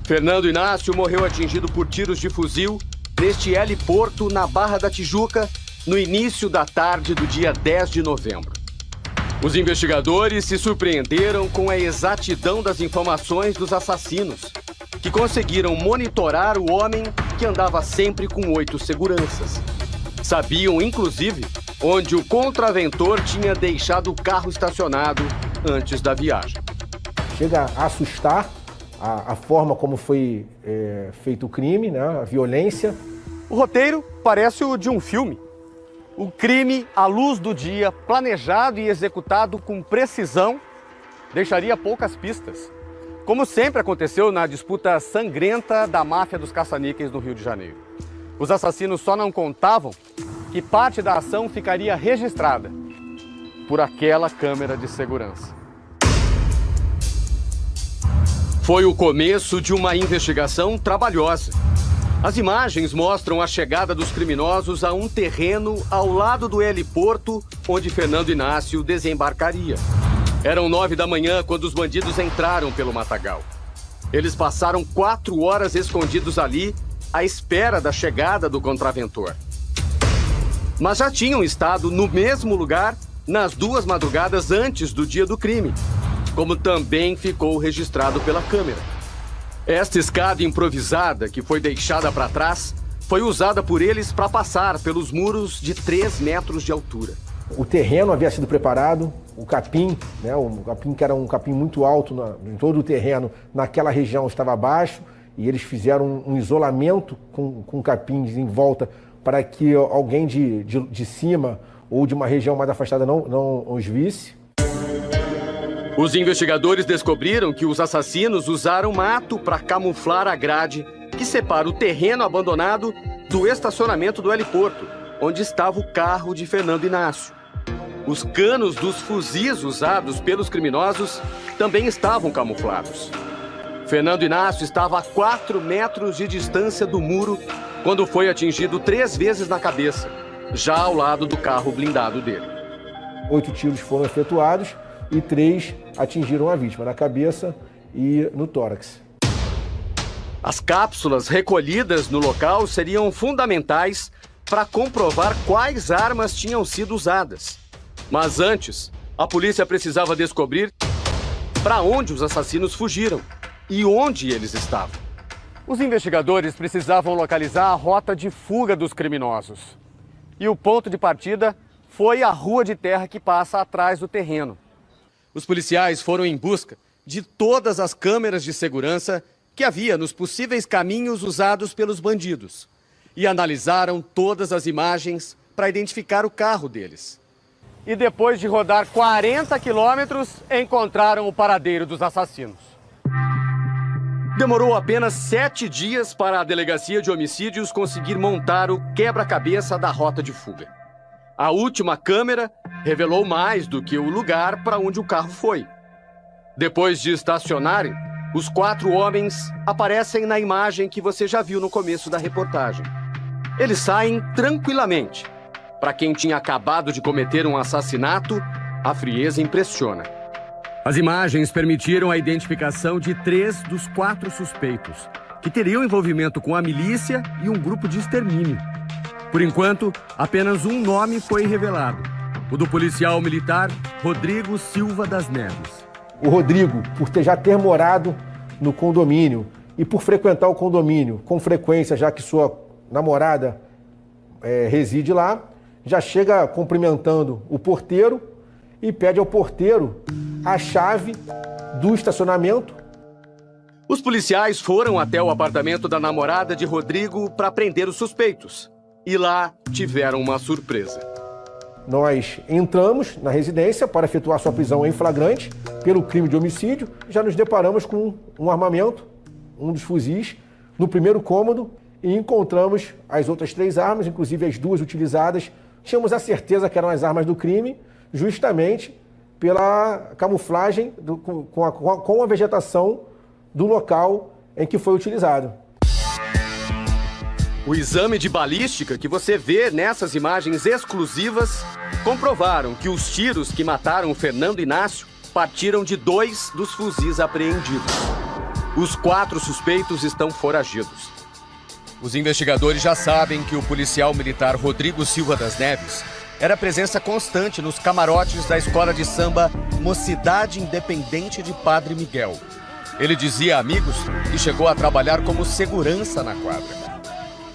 Fernando Inácio morreu atingido por tiros de fuzil neste heliporto na Barra da Tijuca, no início da tarde do dia 10 de novembro. Os investigadores se surpreenderam com a exatidão das informações dos assassinos, que conseguiram monitorar o homem que andava sempre com 8 seguranças. Sabiam, inclusive, onde o contraventor tinha deixado o carro estacionado antes da viagem. Chega a assustar a forma como foi feito o crime, né? A violência. O roteiro parece o de um filme. O crime à luz do dia, planejado e executado com precisão, deixaria poucas pistas. Como sempre aconteceu na disputa sangrenta da máfia dos caça-níqueis no Rio de Janeiro. Os assassinos só não contavam que parte da ação ficaria registrada por aquela câmera de segurança. Foi o começo de uma investigação trabalhosa. As imagens mostram a chegada dos criminosos a um terreno ao lado do heliporto onde Fernando Inácio desembarcaria. Eram 9 da manhã quando os bandidos entraram pelo matagal. Eles passaram 4 horas escondidos ali, à espera da chegada do contraventor. Mas já tinham estado no mesmo lugar nas 2 madrugadas antes do dia do crime, como também ficou registrado pela câmera. Esta escada improvisada que foi deixada para trás foi usada por eles para passar pelos muros de 3 metros de altura. O terreno havia sido preparado, o capim, né, o capim que era um capim muito alto em todo o terreno, naquela região estava baixo, e eles fizeram um isolamento com capins em volta para que alguém de cima ou de uma região mais afastada não os visse. Os investigadores descobriram que os assassinos usaram mato para camuflar a grade que separa o terreno abandonado do estacionamento do heliporto, onde estava o carro de Fernando Inácio. Os canos dos fuzis usados pelos criminosos também estavam camuflados. Fernando Inácio estava a 4 metros de distância do muro quando foi atingido 3 vezes na cabeça, já ao lado do carro blindado dele. 8 tiros foram efetuados e 3 atingiram a vítima na cabeça e no tórax. As cápsulas recolhidas no local seriam fundamentais para comprovar quais armas tinham sido usadas. Mas antes, a polícia precisava descobrir para onde os assassinos fugiram e onde eles estavam. Os investigadores precisavam localizar a rota de fuga dos criminosos. E o ponto de partida foi a rua de terra que passa atrás do terreno. Os policiais foram em busca de todas as câmeras de segurança que havia nos possíveis caminhos usados pelos bandidos e analisaram todas as imagens para identificar o carro deles. E depois de rodar 40 quilômetros, encontraram o paradeiro dos assassinos. Demorou apenas 7 dias para a Delegacia de Homicídios conseguir montar o quebra-cabeça da rota de fuga. A última câmera revelou mais do que o lugar para onde o carro foi. Depois de estacionarem, os 4 homens aparecem na imagem que você já viu no começo da reportagem. Eles saem tranquilamente. Para quem tinha acabado de cometer um assassinato, a frieza impressiona. As imagens permitiram a identificação de 3 dos 4 suspeitos, que teriam envolvimento com a milícia e um grupo de extermínio. Por enquanto, apenas um nome foi revelado: O do policial militar Rodrigo Silva das Neves. O Rodrigo, por já ter morado no condomínio e por frequentar o condomínio com frequência, já que sua namorada reside lá, já chega cumprimentando o porteiro e pede ao porteiro a chave do estacionamento. Os policiais foram até o apartamento da namorada de Rodrigo para prender os suspeitos. E lá tiveram uma surpresa. Nós entramos na residência para efetuar sua prisão em flagrante pelo crime de homicídio. Já nos deparamos com um armamento, um dos fuzis, no primeiro cômodo e encontramos as outras 3 armas, inclusive as 2 utilizadas. Tínhamos a certeza que eram as armas do crime, justamente pela camuflagem com a vegetação do local em que foi utilizado. O exame de balística que você vê nessas imagens exclusivas comprovaram que os tiros que mataram o Fernando Inácio partiram de 2 dos fuzis apreendidos. Os 4 suspeitos estão foragidos. Os investigadores já sabem que o policial militar Rodrigo Silva das Neves era presença constante nos camarotes da escola de samba Mocidade Independente de Padre Miguel. Ele dizia a amigos que chegou a trabalhar como segurança na quadra.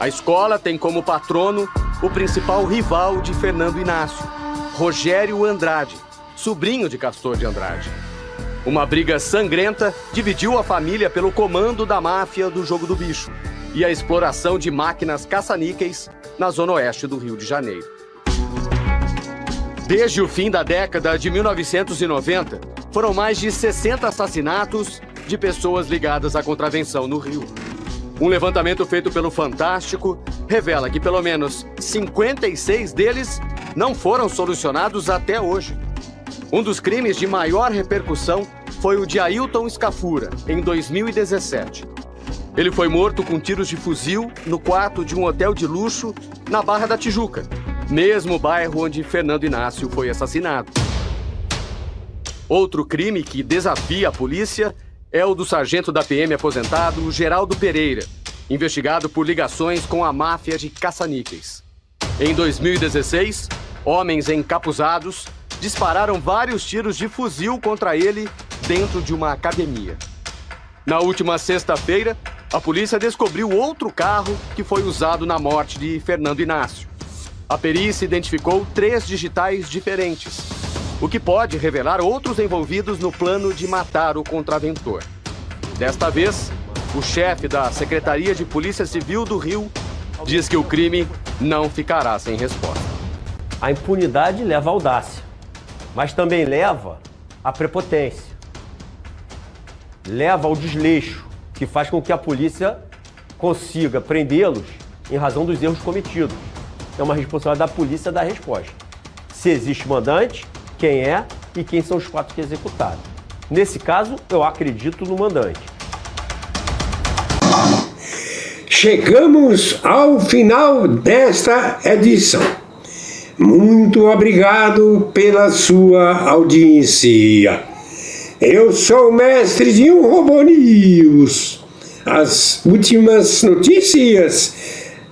A escola tem como patrono o principal rival de Fernando Inácio, Rogério Andrade, sobrinho de Castor de Andrade. Uma briga sangrenta dividiu a família pelo comando da máfia do Jogo do Bicho e a exploração de máquinas caça-níqueis na zona oeste do Rio de Janeiro. Desde o fim da década de 1990, foram mais de 60 assassinatos de pessoas ligadas à contravenção no Rio. Um levantamento feito pelo Fantástico revela que pelo menos 56 deles não foram solucionados até hoje. Um dos crimes de maior repercussão foi o de Ailton Scafura, em 2017. Ele foi morto com tiros de fuzil no quarto de um hotel de luxo na Barra da Tijuca, mesmo bairro onde Fernando Inácio foi assassinado. Outro crime que desafia a polícia é o do sargento da PM aposentado Geraldo Pereira, investigado por ligações com a máfia de caça-níqueis. Em 2016, homens encapuzados dispararam vários tiros de fuzil contra ele dentro de uma academia. Na última sexta-feira, a polícia descobriu outro carro que foi usado na morte de Fernando Inácio. A perícia identificou 3 digitais diferentes, o que pode revelar outros envolvidos no plano de matar o contraventor. Desta vez, o chefe da Secretaria de Polícia Civil do Rio diz que o crime não ficará sem resposta. A impunidade leva à audácia, mas também leva à prepotência. Leva ao desleixo, que faz com que a polícia consiga prendê-los em razão dos erros cometidos. É uma responsabilidade da polícia dar resposta. Se existe mandante, quem é e quem são os 4 que executaram. Nesse caso, eu acredito no mandante. Chegamos ao final desta edição. Muito obrigado pela sua audiência. Eu sou o mestre de um Robô News. As últimas notícias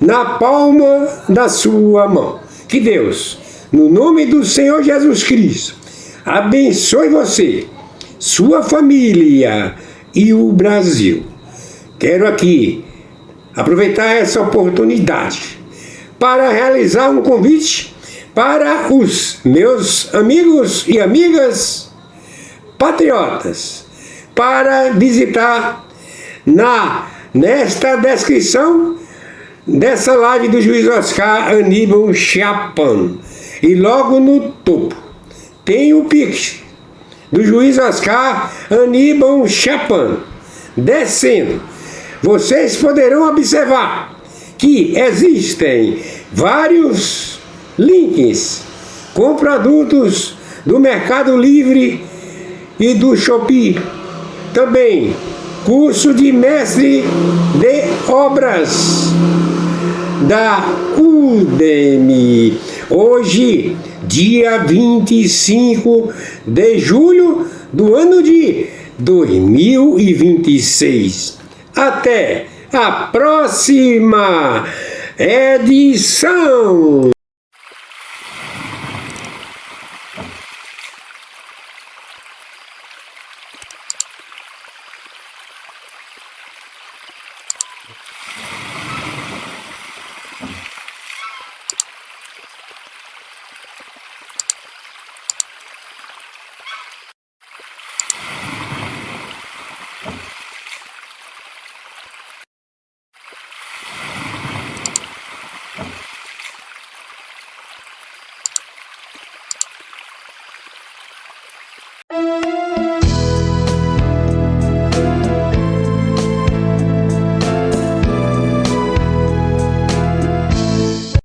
na palma da sua mão. Que Deus, no nome do Senhor Jesus Cristo, abençoe você, sua família e o Brasil. Quero aqui aproveitar essa oportunidade para realizar um convite para os meus amigos e amigas patriotas para visitar nesta descrição dessa live do juiz Oscar Aníbal Chapan. E logo no topo tem o Pix do juiz Oscar Aníbal Chapan. Descendo, vocês poderão observar que existem vários links com produtos do Mercado Livre e do Shopee. Também curso de mestre de obras da Udemy. Hoje, dia 25 de julho do ano de 2026. Até a próxima edição!